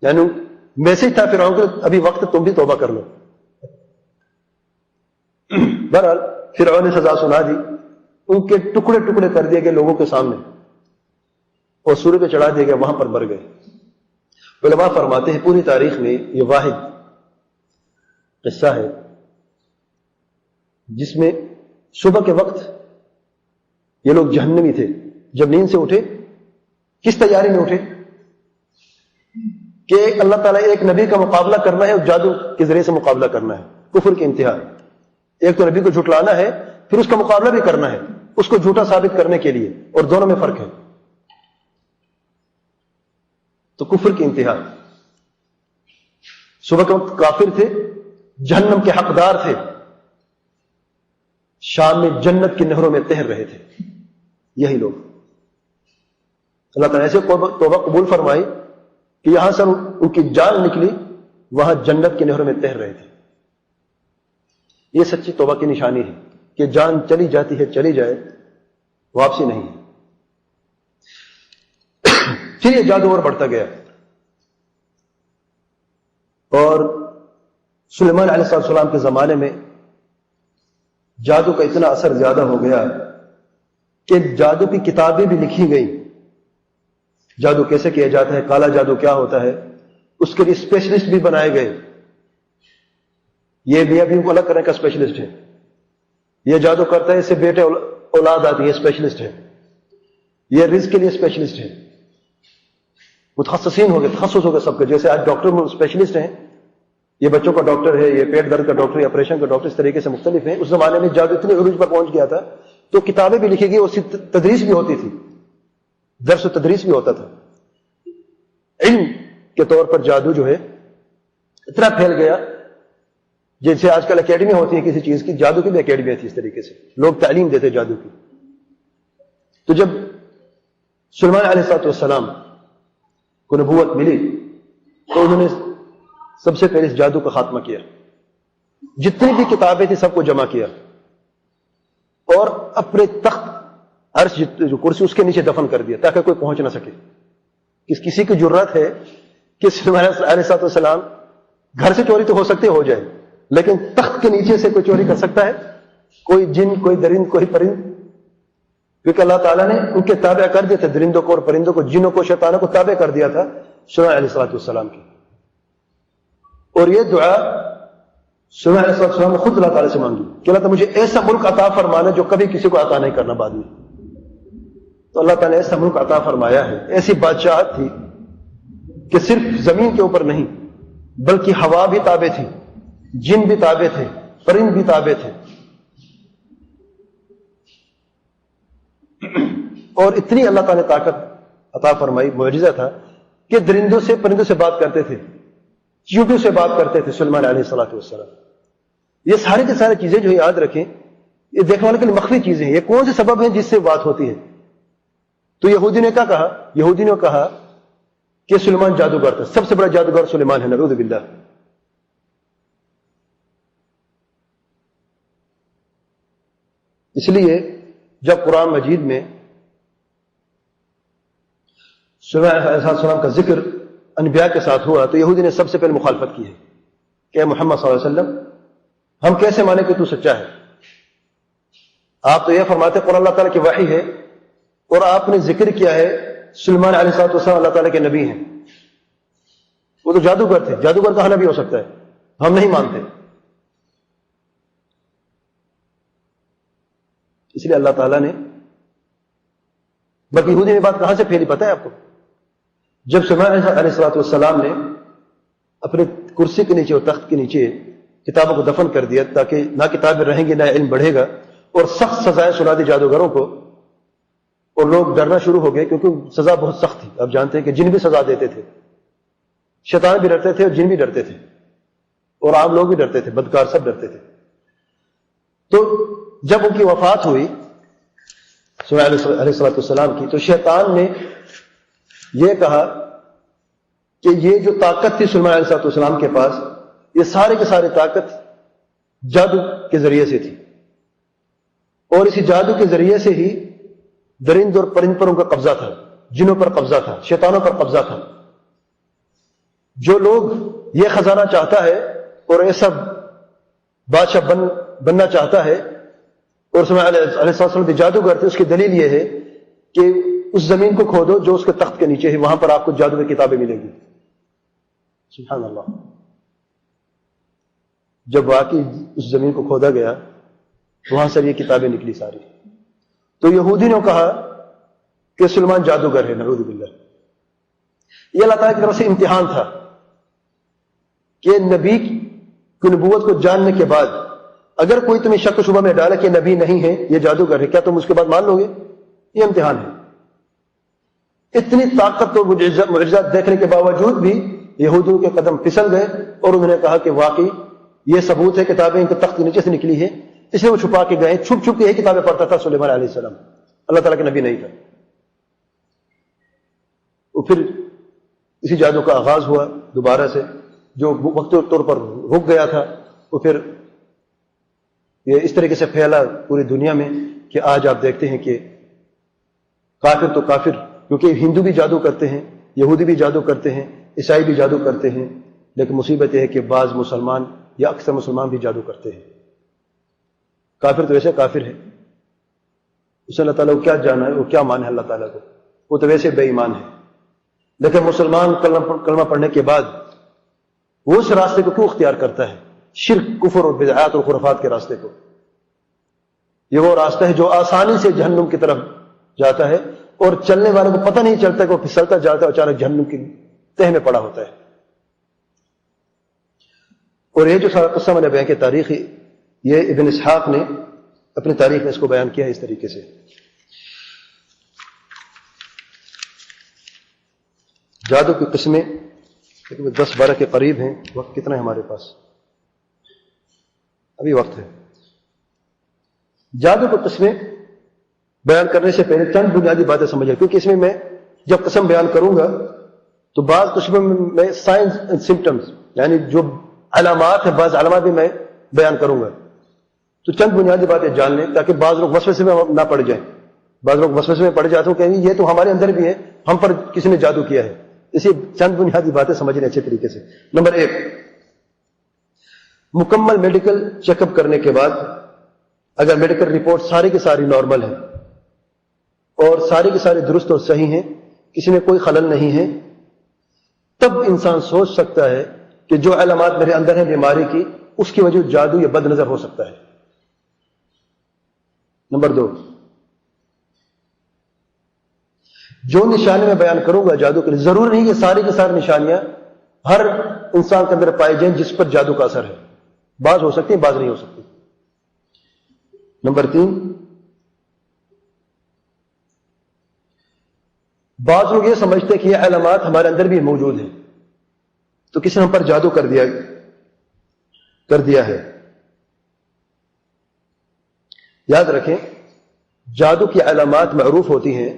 S1: یعنی میسج تھا فرعون کہ ابھی وقت، تم بھی توبہ کر لو. بہرحال فرعون نے سزا سنا دی، ان کے ٹکڑے ٹکڑے کر دیے گئے لوگوں کے سامنے اور سورے پہ چڑھا دیے گئے، وہاں پر مر گئے. علماء فرماتے ہیں پوری تاریخ میں یہ واحد قصہ ہے جس میں صبح کے وقت یہ لوگ جہنمی تھے، جب نیند سے اٹھے کس تیاری میں اٹھے کہ اللہ تعالیٰ ایک نبی کا مقابلہ کرنا ہے اور جادو کے ذریعے سے مقابلہ کرنا ہے. کفر کی انتہا. ایک تو نبی کو جھٹلانا ہے، پھر اس کا مقابلہ بھی کرنا ہے اس کو جھوٹا ثابت کرنے کے لیے، اور دونوں میں فرق ہے. تو کفر کی انتہا. صبح کے وقت کافر تھے، جہنم کے حقدار تھے، شام میں جنت کی نہروں میں تیر رہے تھے. یہی لوگ اللہ تعالیٰ ایسے توبہ قبول فرمائی کہ یہاں سے ان کی جان نکلی، وہاں جنت کی نہروں میں تیر رہے تھے. یہ سچی توبہ کی نشانی ہے کہ جان چلی جاتی ہے چلی جائے، واپسی نہیں ہے. پھر یہ جادو اور بڑھتا گیا اور سلیمان علیہ السلام کے زمانے میں جادو کا اتنا اثر زیادہ ہو گیا کہ جادو کی کتابیں بھی لکھی گئیں. جادو کیسے کیا جاتا ہے، کالا جادو کیا ہوتا ہے، اس کے لیے اسپیشلسٹ بھی بنائے گئے. یہ بھی ابھی الگ کرنے کا اسپیشلسٹ ہے. یہ جادو کرتا ہے، اس سے بیٹے اولاد آتی ہے، اسپیشلسٹ ہے. یہ رزق کے لیے اسپیشلسٹ ہے. متخصصین ہو گئے، تخصص ہو گئے سب کے. جیسے آج ڈاکٹر میں اسپیشلسٹ ہیں، یہ بچوں کا ڈاکٹر ہے، یہ پیٹ درد کا ڈاکٹر ہے، آپریشن کا ڈاکٹر، اس طریقے سے مختلف ہیں. اس زمانے میں جادو اتنے عروج پر پہنچ گیا تھا تو کتابیں بھی لکھی گئی، اس کی تدریس بھی ہوتی تھی، درس و تدریس بھی ہوتا تھا. علم کے طور پر جادو جو ہے اتنا پھیل گیا، جیسے آج کل اکیڈمی ہوتی ہے کسی چیز کی، جادو کی بھی اکیڈمی تھی. اس طریقے سے لوگ تعلیم دیتے جادو کی. تو جب سلیمان علیہ السلام کو نبوت ملی تو انہوں نے سب سے پہلے اس جادو کا خاتمہ کیا. جتنی بھی کتابیں تھیں سب کو جمع کیا اور اپنے تخت عرش جو کرسی اس کے نیچے دفن کر دیا تاکہ کوئی پہنچ نہ سکے. کسی کی جرات ہے کہ سلیمان علیہ السلام گھر سے چوری تو ہو سکتی ہو جائے، لیکن تخت کے نیچے سے کوئی چوری کر سکتا ہے؟ کوئی جن، کوئی درند، کوئی پرند، کیونکہ اللہ تعالیٰ نے ان کے تابع کر دیے تھے، درندوں کو اور پرندوں کو، جنوں کو، شیطانوں کو تابع کر دیا تھا سلیمان علیہ السلام کی. اور یہ دعا سلیمان علیہ السلام نے خود اللہ تعالیٰ سے مانگی کہ اللہ تعالیٰ مجھے ایسا ملک عطا فرمانا جو کبھی کسی کو عطا نہیں کرنا بعد میں. تو اللہ تعالیٰ نے ایسا ملک عطا فرمایا ہے، ایسی بادشاہت تھی کہ صرف زمین کے اوپر نہیں بلکہ ہوا بھی تابع تھی، جن بھی تابع تھے، پرند بھی تابع تھے. اور اتنی اللہ تعالیٰ نے طاقت عطا فرمائی، معجزہ تھا کہ درندوں سے، پرندوں سے بات کرتے تھے، چیونٹوں سے بات کرتے تھے سلیمان علیہ السلام. یہ سارے کے سارے چیزیں جو یاد رکھیں، یہ دیکھنے والے کے لیے مخفی چیزیں ہیں. یہ کون سے سبب ہیں جس سے بات ہوتی ہے؟ تو یہودی نے کیا کہا؟ یہودی نے کہا کہ سلیمان جادوگر تھا، سب سے بڑا جادوگر سلیمان ہے، نعوذ باللہ. اس لیے جب قرآن مجید میں سلیمان علیہ السلام کا ذکر انبیاء کے ساتھ ہوا تو یہودی نے سب سے پہلے مخالفت کی ہے کہ محمد صلی اللہ علیہ وسلم ہم کیسے مانیں کہ تو سچا ہے؟ آپ تو یہ فرماتے قرآن اللہ تعالیٰ کی وحی ہے، اور آپ نے ذکر کیا ہے سلیمان علیہ السلام اللہ تعالیٰ کے نبی ہیں. وہ تو جادوگر تھے، جادوگر کا نبی ہو سکتا ہے، ہم نہیں مانتے. اس لیے اللہ تعالیٰ نے، بلکہ یہودی نے بات کہاں سے پھیلی پتہ ہے آپ کو؟ جب سلیمان علیہ السلام نے اپنے کرسی کے نیچے اور تخت کے نیچے کتابوں کو دفن کر دیا تاکہ نہ کتابیں رہیں گی نہ علم بڑھے گا، اور سخت سزائیں سنا دی جادوگروں کو، اور لوگ ڈرنا شروع ہو گئے کیونکہ سزا بہت سخت تھی. آپ جانتے ہیں کہ جن بھی سزا دیتے تھے، شیطان بھی ڈرتے تھے اور جن بھی ڈرتے تھے، اور عام لوگ بھی ڈرتے تھے، بدکار سب ڈرتے تھے. تو جب ان کی وفات ہوئی سلیمان علیہ السلام کی، تو شیطان نے یہ کہا کہ یہ جو طاقت تھی سلیمان علیہ السلام کے پاس، یہ سارے کے سارے طاقت جادو کے ذریعے سے تھی، اور اسی جادو کے ذریعے سے ہی درند اور پرند پر ان کا قبضہ تھا، جنوں پر قبضہ تھا، شیطانوں پر قبضہ تھا. جو لوگ یہ خزانہ چاہتا ہے اور ایسا بادشاہ بننا چاہتا ہے، اور سلیمان علیہ السلام جادوگر تھے، اس کی دلیل یہ ہے کہ اس زمین کو کھودو جو اس کے تخت کے نیچے ہے، وہاں پر آپ کو جادو کی کتابیں ملیں گی. سبحان اللہ. جب واقعی اس زمین کو کھودا گیا وہاں سے یہ کتابیں نکلی ساری. تو یہودی نے کہا کہ سلیمان جادوگر ہے، نعوذ باللہ. یہ اللہ تعالیٰ کی طرف سے امتحان تھا کہ نبی کی نبوت کو جاننے کے بعد اگر کوئی تمہیں شک و شبہ میں ڈالا کہ نبی نہیں ہے، یہ جادوگر ہے، کیا تم اس کے بعد مان لو گے؟ یہ امتحان ہے. اتنی طاقت اور معجزات دیکھنے کے باوجود بھی یہودیوں کے قدم پھسل گئے، اور انہوں نے کہا کہ واقعی یہ ثبوت ہے کتابیں ان کے تخت کے نیچے سے نکلی ہے. اس لیے وہ چھپا کے گئے، چھپ چھپ کے یہی کتابیں پڑھتا تھا سلیمان علیہ السلام، اللہ تعالیٰ کے نبی نہیں تھا. اور پھر اسی جادو کا آغاز ہوا دوبارہ سے، جو وقتی طور پر رک گیا تھا، اور پھر یہ اس طریقے سے پھیلا پوری دنیا میں کہ آج آپ دیکھتے ہیں کہ کافر تو کافر، کیونکہ ہندو بھی جادو کرتے ہیں، یہودی بھی جادو کرتے ہیں، عیسائی بھی جادو کرتے ہیں، لیکن مصیبت یہ ہے کہ بعض مسلمان یا اکثر مسلمان بھی جادو کرتے ہیں. کافر تو ویسے کافر ہے، اسے اللہ تعالیٰ کو کیا جانا ہے، وہ کیا مانا ہے اللہ تعالیٰ کو، وہ تو ویسے بے ایمان ہے. لیکن مسلمان کلمہ پڑھنے کے بعد وہ اس راستے کو کیوں اختیار کرتا ہے؟ شرک، کفر اور بدعات اور خرافات کے راستے کو. یہ وہ راستہ ہے جو آسانی سے جہنم کی طرف جاتا ہے، اور چلنے والے کو پتہ نہیں چلتا کہ وہ پھسلتا جاتا ہے، اچانک جہنم کی تہ میں پڑا ہوتا ہے. اور یہ جو سارا قصہ میں نے بیان کیا تاریخی، یہ ابن اسحاق نے اپنی تاریخ میں اس کو بیان کیا ہے اس طریقے سے. جادو کی قسمیں 10-12 کے قریب ہیں. وقت کتنا ہے ہمارے پاس؟ ابھی وقت ہے. جادو کی قسمیں بیان کرنے سے پہلے چند بنیادی باتیں سمجھیں، کیونکہ اس میں جب قسم بیان کروں گا تو بعض قسموں میں سائنس اینڈ سمپٹمز، یعنی جو علامات ہیں، بعض علامات بھی میں بیان کروں گا. تو چند بنیادی باتیں جان لیں تاکہ بعض لوگ وسوسے میں نہ پڑ جائیں. بعض لوگ وسوسے میں پڑ جاتے ہیں کہ یہ تو ہمارے اندر بھی ہے، ہم پر کسی نے جادو کیا ہے. اسی چند بنیادی باتیں سمجھ لیں اچھے طریقے سے. نمبر 1، مکمل میڈیکل چیک اپ کرنے کے بعد اگر میڈیکل رپورٹ ساری کی ساری نارمل ہے اور ساری کی ساری درست اور صحیح ہیں، کسی میں کوئی خلل نہیں ہے، تب انسان سوچ سکتا ہے کہ جو علامات میرے اندر ہیں بیماری کی، اس کی وجہ جادو یا بد نظر ہو سکتا ہے۔ نمبر 2، جو نشانی میں بیان کروں گا جادو کے لیے، ضروری نہیں کہ ساری کی ساری نشانیاں ہر انسان کے اندر پائی جائیں جس پر جادو کا اثر ہے، بعض ہو سکتی ہیں، بعض نہیں ہو سکتی۔ نمبر 3، بعض لوگ یہ سمجھتے ہیں کہ یہ علامات ہمارے اندر بھی موجود ہیں، تو کسی نے ہم پر جادو کر دیا ہے۔ یاد رکھیں، جادو کی علامات معروف ہوتی ہیں،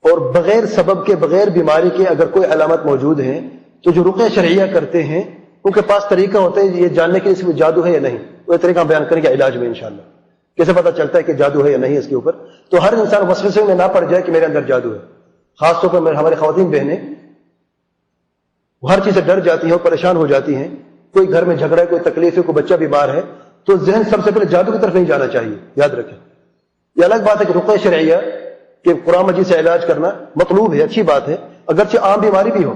S1: اور بغیر سبب کے، بغیر بیماری کے اگر کوئی علامات موجود ہیں تو جو رقیہ شرعیہ کرتے ہیں ان کے پاس طریقہ ہوتا ہے یہ جاننے کے لیے اس میں جادو ہے یا نہیں، وہ طریقہ بیان کریں گے علاج میں انشاءاللہ۔ کیسے پتہ چلتا ہے کہ جادو ہے یا نہیں اس کے اوپر؟ تو ہر انسان وسوسے میں نہ پڑ جائے کہ میرے اندر جادو ہے۔ خاص طور پر ہماری خواتین بہنیں ہر چیز سے ڈر جاتی ہیں اور پریشان ہو جاتی ہیں، کوئی گھر میں جھگڑا ہے، کوئی تکلیف ہے، کوئی بچہ بیمار ہے، تو ذہن سب سے پہلے جادو کی طرف نہیں جانا چاہیے۔ یاد رکھیں، یہ الگ بات ہے کہ رقیہ شرعیہ کہ قرآن مجید سے علاج کرنا مطلوب ہے، اچھی بات ہے، اگرچہ عام بیماری بھی ہو،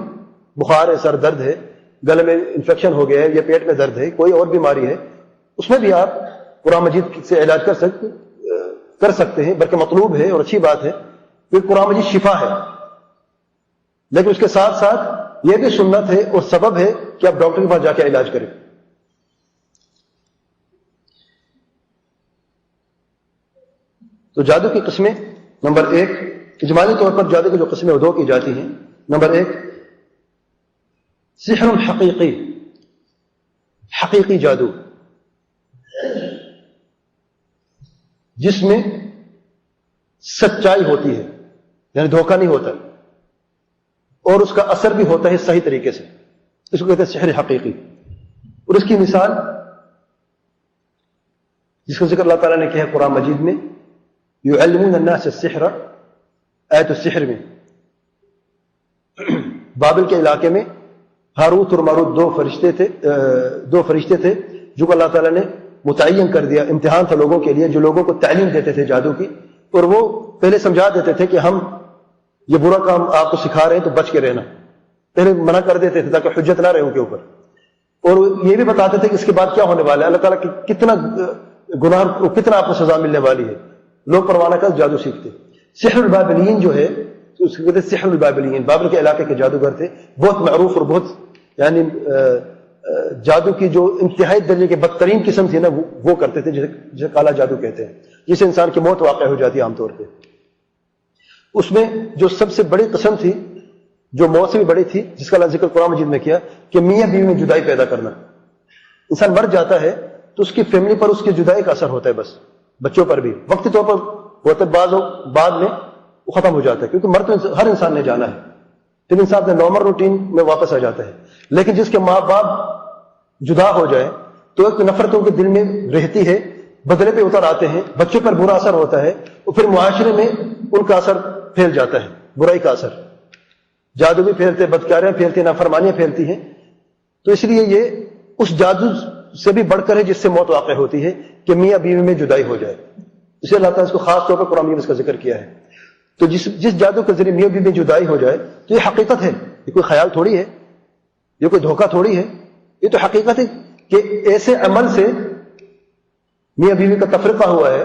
S1: بخار ہے، سر درد ہے، گلے میں انفیکشن ہو گیا ہے یا پیٹ میں درد ہے، کوئی اور بیماری ہے، اس میں بھی آپ قرآن مجید سے علاج کر سکتے ہیں، بلکہ مطلوب ہے اور اچھی بات ہے، کہ قرآن مجید شفا ہے۔ لیکن اس کے ساتھ ساتھ یہ بھی سنت ہے اور سبب ہے کہ آپ ڈاکٹر کے پاس جا کے علاج کریں۔ تو جادو کی قسمیں، نمبر 1، اجمالی طور پر جادو کی جو قسمیں 2 کی جاتی ہیں۔ نمبر 1، سحر حقیقی، حقیقی جادو، جس میں سچائی ہوتی ہے، یعنی دھوکہ نہیں ہوتا، اور اس کا اثر بھی ہوتا ہے صحیح طریقے سے، اس کو کہتے ہیں سحر حقیقی۔ اور اس کی مثال جس کا ذکر اللہ تعالیٰ نے کیا ہے قرآن مجید میں، یعلمون الناس السحر، آیت السحر میں، بابل کے علاقے میں ہاروت اور ماروت دو فرشتے تھے جو کہ اللہ تعالیٰ نے متعین کر دیا، امتحان تھا لوگوں کے لیے، جو لوگوں کو تعلیم دیتے تھے جادو کی، اور وہ پہلے سمجھا دیتے تھے کہ ہم یہ برا کام آپ کو سکھا رہے ہیں تو بچ کے رہنا، پہلے منع کر دیتے تھے تاکہ حجت نہ رہے ان کے اوپر، اور یہ بھی بتاتے تھے کہ اس کے بعد کیا ہونے والا ہے، اللہ تعالیٰ کی کتنا گناہ، کتنا آپ کو سزا ملنے والی ہے۔ لوگ پروانہ کا جادو سیکھتے۔ سحر البابلین جو ہے، اس کو کہتے ہیں سحر البابلین، بابل کے علاقے کے جادوگر تھے، بہت معروف اور بہت یعنی جادو کی جو انتہائی درجے کے بدترین قسم تھی نا وہ کرتے تھے، جسے کالا جادو کہتے ہیں، جس سے انسان کی موت واقع ہو جاتی ہے عام طور پہ۔ اس میں جو سب سے بڑی قسم تھی، جو موت سے بھی بڑی تھی، جس کا ذکر قرآن مجید میں کیا، کہ میاں بیوی میں جدائی پیدا کرنا۔ انسان مر جاتا ہے تو اس کی فیملی پر اس کی جدائی کا اثر ہوتا ہے، بس بچوں پر بھی وقتی طور پر ہوتا ہے، بعد میں وہ ختم ہو جاتا ہے، کیونکہ مر تو ہر انسان نے جانا ہے، پھر انسان اپنے نارمل روٹین میں واپس آ جاتا ہے۔ لیکن جس کے ماں باپ جدا ہو جائے تو ایک نفرت ان کے دل میں رہتی ہے، بدلے پہ اتر آتے ہیں، بچوں پر برا اثر ہوتا ہے، اور پھر معاشرے میں ان کا اثر پھیل جاتا ہے، برائی کا اثر، جادو بھی پھیلتے، بدکاریاں پھیلتی، نافرمانیاں پھیلتی ہیں۔ تو اس لیے یہ اس جادو سے بھی بڑھ کر ہے جس سے موت واقع ہوتی ہے، کہ میاں بیوی میں جدائی ہو جائے۔ اسے اللہ تعالیٰ اس کو خاص طور پر قرآن میں اس کا ذکر کیا ہے۔ تو جس جادو کے ذریعے میاں بیوی میں جدائی ہو جائے تو یہ حقیقت ہے، یہ کوئی خیال تھوڑی ہے، یہ کوئی دھوکہ تھوڑی ہے، یہ تو حقیقت ہے کہ ایسے عمل سے میاں بیوی کا تفرقہ ہوا ہے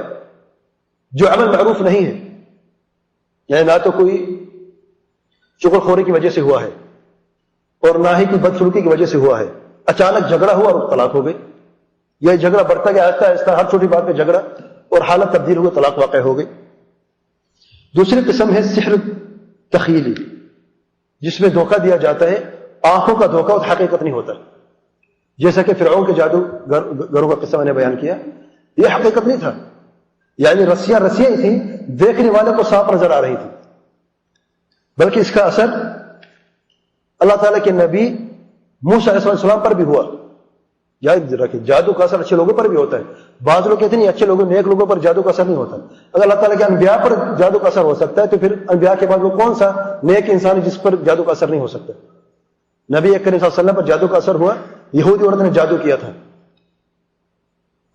S1: جو عمل معروف نہیں ہے، یعنی نہ تو کوئی چغل خوری کی وجہ سے ہوا ہے اور نہ ہی کوئی بدسلوکی کی وجہ سے ہوا ہے، اچانک جھگڑا ہوا اور طلاق ہو گئی، یہ جھگڑا بڑھتا گیا آہستہ آہستہ، ہر چھوٹی بات پہ جھگڑا اور حالت تبدیل ہوئی، طلاق واقع ہو گئی۔ دوسری قسم ہے سحر تخیلی، جس میں دھوکہ دیا جاتا ہے، آنکھوں کا دھوکہ اور حقیقت نہیں ہوتا، جیسا کہ فرعون کے جادو گروں کا قصہ میں نے بیان کیا، یہ حقیقت نہیں تھا، یعنی رسیاں ہی تھیں، دیکھنے والے کو صاف نظر آ رہی تھی، بلکہ اس کا اثر اللہ تعالیٰ کے نبی موسیٰ علیہ السلام پر بھی ہوا۔ یاد رکھیں، جادو کا اثر اچھے لوگوں پر بھی ہوتا ہے، بعض لوگ کہتے ہیں نہیں، اچھے لوگوں، نیک لوگوں پر جادو کا اثر نہیں ہوتا۔ اگر اللہ تعالیٰ کے انبیاء پر جادو کا اثر ہو سکتا ہے تو پھر انبیاء کے بعد وہ کون سا نیک انسان ہے جس پر جادو کا اثر نہیں ہو سکتا؟ نبی کریم صلی اللہ علیہ وسلم پر جادو کا اثر ہوا، یہودی عورت نے جادو کیا تھا،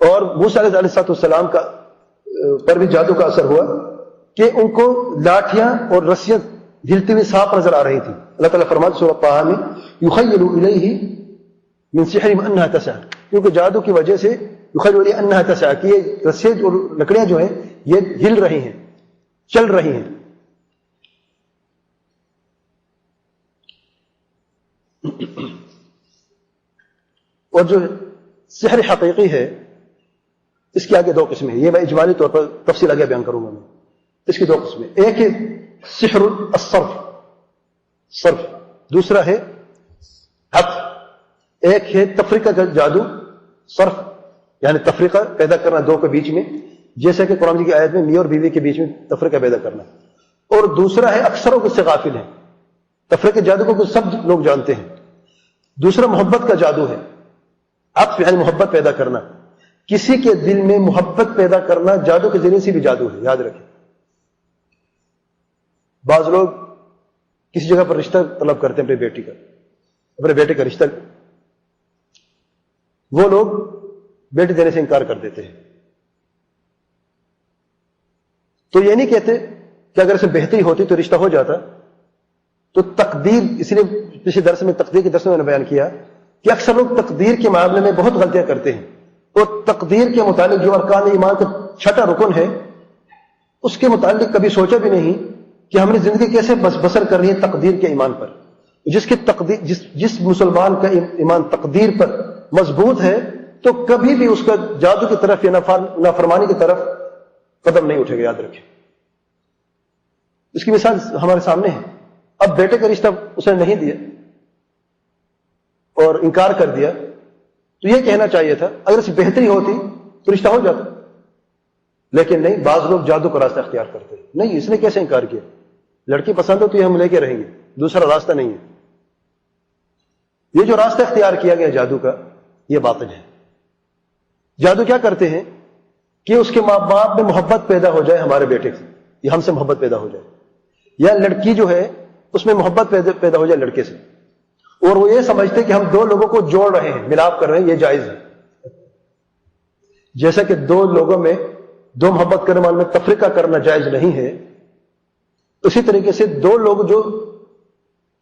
S1: اور موسیٰ علیہ السلام کا پر بھی جادو کا اثر ہوا کہ ان کو لاٹھیاں اور رسیاں ہلتی ہوئی صاف نظر آ رہی تھی. اللہ تعالیٰ فرماتے سورہ طٰہٰ میں یخیل الیہ من سحرہم انہا تسعی، کیونکہ جادو کی وجہ سے یخیل الیہ انہا تسعی کہ یہ رسیاں اور لکڑیاں جو ہیں یہ ہل رہی ہیں، چل رہی ہیں. اور جو سحر حقیقی ہے اس کی آگے دو قسمیں ہیں. یہ میں اجمالی طور پر تفصیل آگے بیان کروں گا. میں اس کی دو قسمیں، ایک ہے سحر الصرف، صرف، دوسرا ہے حق. ایک ہے تفریقہ کا جادو، صرف یعنی تفریقہ پیدا کرنا دو کے بیچ میں، جیسے کہ قرآن کی آیت میں میاں اور بیوی کے بیچ میں تفریقہ پیدا کرنا. اور دوسرا ہے اکثروں کو اس سے غافل ہیں، تفریقہ جادو کو سب لوگ جانتے ہیں. دوسرا محبت کا جادو ہے، عطف یعنی محبت پیدا کرنا. کسی کے دل میں محبت پیدا کرنا جادو کے ذریعے سے بھی جادو ہے، یاد رکھیں. بعض لوگ کسی جگہ پر رشتہ طلب کرتے ہیں اپنے بیٹے کا رشتہ، وہ لوگ بیٹے دینے سے انکار کر دیتے ہیں. تو یہ نہیں کہتے کہ اگر اسے بہتری ہوتی تو رشتہ ہو جاتا. تو تقدیر، اس لیے پچھلے درس میں تقدیر کے درس میں نے بیان کیا کہ اکثر لوگ تقدیر کے معاملے میں بہت غلطیاں کرتے ہیں. اور تقدیر کے متعلق جو ارکان ایمان کا چھٹا رکن ہے اس کے متعلق کبھی سوچا بھی نہیں کہ ہم نے زندگی کیسے بسر کرنی ہے تقدیر کے ایمان پر. جس مسلمان کا ایمان تقدیر پر مضبوط ہے تو کبھی بھی اس کا جادو کی طرف یا نافرمانی کی طرف قدم نہیں اٹھے گا، یاد رکھیں. اس کی مثال ہمارے سامنے ہے. اب بیٹے کا رشتہ اس نے نہیں دیا اور انکار کر دیا تو یہ کہنا چاہیے تھا اگر اس بہتری ہوتی تو رشتہ ہو جاتا. لیکن نہیں، بعض لوگ جادو کا راستہ اختیار کرتے ہیں. نہیں، اس نے کیسے انکار کیا؟ لڑکی پسند ہو تو یہ ہم لے کے رہیں گے، دوسرا راستہ نہیں ہے. یہ جو راستہ اختیار کیا گیا جادو کا، یہ باطل ہے. جادو کیا کرتے ہیں کہ اس کے ماں باپ میں محبت پیدا ہو جائے ہمارے بیٹے سے، یا ہم سے محبت پیدا ہو جائے، یا لڑکی جو ہے اس میں محبت پیدا ہو جائے لڑکے سے، اور وہ یہ سمجھتے کہ ہم دو لوگوں کو جوڑ رہے ہیں، ملاپ کر رہے ہیں. یہ جائز ہے. جیسا کہ دو لوگوں میں دو محبت کرنے والے میں تفریقہ کرنا جائز نہیں ہے، اسی طریقے سے دو لوگ جو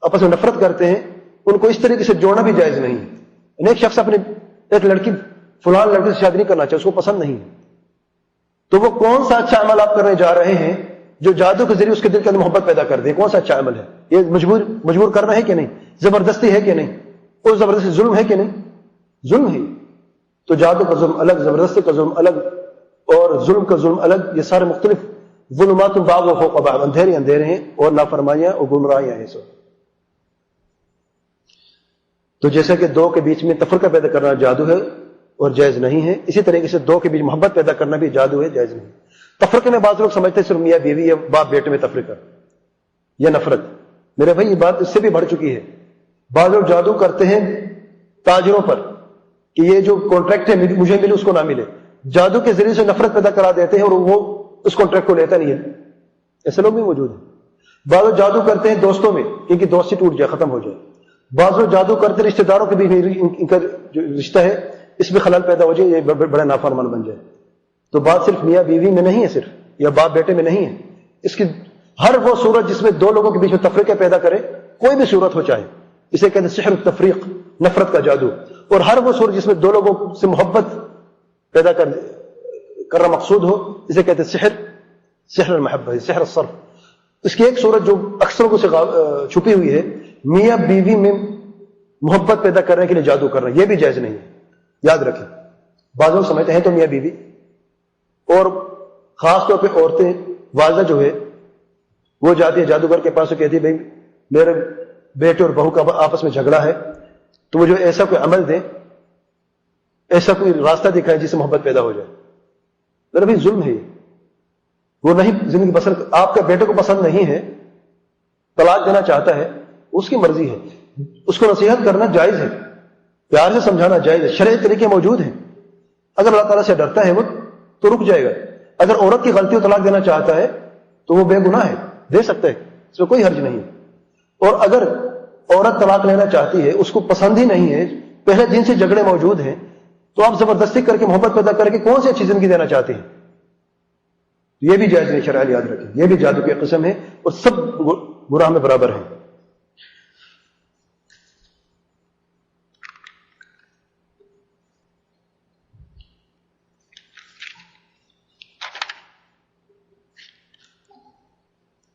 S1: آپس میں نفرت کرتے ہیں ان کو اس طریقے سے جوڑنا بھی جائز نہیں ہے. ایک شخص اپنے ایک لڑکی فلان لڑکے سے شادی نہیں کرنا چاہے، اس کو پسند نہیں ہے، تو وہ کون سا اچھا عمل آپ کرنے جا رہے ہیں جو جادو کے ذریعے اس کے دل کے اندر محبت پیدا کر دے؟ کون سا اچھا عمل ہے؟ یہ مجبور کرنا ہے کہ نہیں؟ زبردستی ہے کہ نہیں؟ اور زبردستی ظلم ہے کہ نہیں؟ ظلم ہے. تو جادو کا ظلم الگ، زبردستی کا ظلم الگ، اور ظلم کا ظلم الگ. یہ سارے مختلف ظلمات بعض و فوق بعض، اندھیرے ہیں اور نافرمانیاں اور گمراہیاں ہیں. تو جیسا کہ دو کے بیچ میں تفرقہ پیدا کرنا جادو ہے اور جائز نہیں ہے، اسی طریقے سے دو کے بیچ محبت پیدا کرنا بھی جادو ہے، جائز نہیں. تفرقے میں بعض لوگ سمجھتے ہیں صرف میاں بیوی یا باپ بیٹے میں تفرقہ یا نفرت. میرے بھائی یہ بات اس سے بھی بڑھ چکی ہے. بعض لوگ جادو کرتے ہیں تاجروں پر کہ یہ جو کانٹریکٹ ہے مجھے ملے اس کو نہ ملے، جادو کے ذریعے سے نفرت پیدا کرا دیتے ہیں اور وہ اس کانٹریکٹ کو لیتا نہیں ہے. ایسے لوگ بھی موجود ہیں. بعض لوگ جادو کرتے ہیں دوستوں میں کہ ان کی دوستی ٹوٹ جائے، ختم ہو جائے. بعض لوگ جادو کرتے رشتہ داروں کے بیچ ان کا جو رشتہ ہے اس میں خلل پیدا ہو جائے، یہ بڑا نافرمان بن جائے. تو بات صرف میاں بیوی میں نہیں ہے صرف، یا باپ بیٹے میں نہیں ہے. اس کی ہر وہ صورت جس میں دو لوگوں کے بیچ میں تفریقہ پیدا کرے، کوئی بھی صورت ہو چاہے، اسے کہتے ہیں سحر التفریق، نفرت کا جادو. اور ہر وہ صورت جس میں دو لوگوں سے محبت پیدا کرنا مقصود ہو، اسے کہتے ہیں سحر المحبت، سحر الصرف. اس کی ایک صورت جو اکثروں کو سے چھپی ہوئی ہے، میاں بیوی میں محبت پیدا کرنے کے لیے جادو کرنا، یہ بھی جائز نہیں ہے. یاد رکھیں. بعض لوگ سمجھتے ہیں تو میاں بیوی، اور خاص طور پہ عورتیں، والدہ جو ہے وہ جاتی ہے جادوگر کے پاس، کہتی ہے بھائی میرے بیٹے اور بہو کا آپس میں جھگڑا ہے تو وہ جو ایسا کوئی عمل دیں، ایسا کوئی راستہ دکھائے جس سے محبت پیدا ہو جائے. میرا بھائی ظلم ہے. وہ نہیں زندگی بسر، آپ کا بیٹے کو پسند نہیں ہے، طلاق دینا چاہتا ہے، اس کی مرضی ہے. اس کو نصیحت کرنا جائز ہے، پیار سے سمجھانا جائز ہے، شرعی طریقے موجود ہیں. اگر اللہ تعالیٰ سے ڈرتا ہے وہ تو رک جائے گا. اگر عورت کی غلطی کو طلاق دینا چاہتا ہے تو وہ بے گناہ ہے، دے سکتا ہے، اس میں کوئی حرج نہیں. اور اگر عورت طلاق لینا چاہتی ہے، اس کو پسند ہی نہیں ہے، پہلے دن سے جھگڑے موجود ہیں، تو آپ زبردستی کر کے محبت پیدا کر کے کون سی اچھی زندگی دینا چاہتے ہیں؟ یہ بھی جائز نہیں، شرعی یاد رکھیں، یہ بھی جادو کی قسم ہے اور سب گناہ میں برابر ہیں۔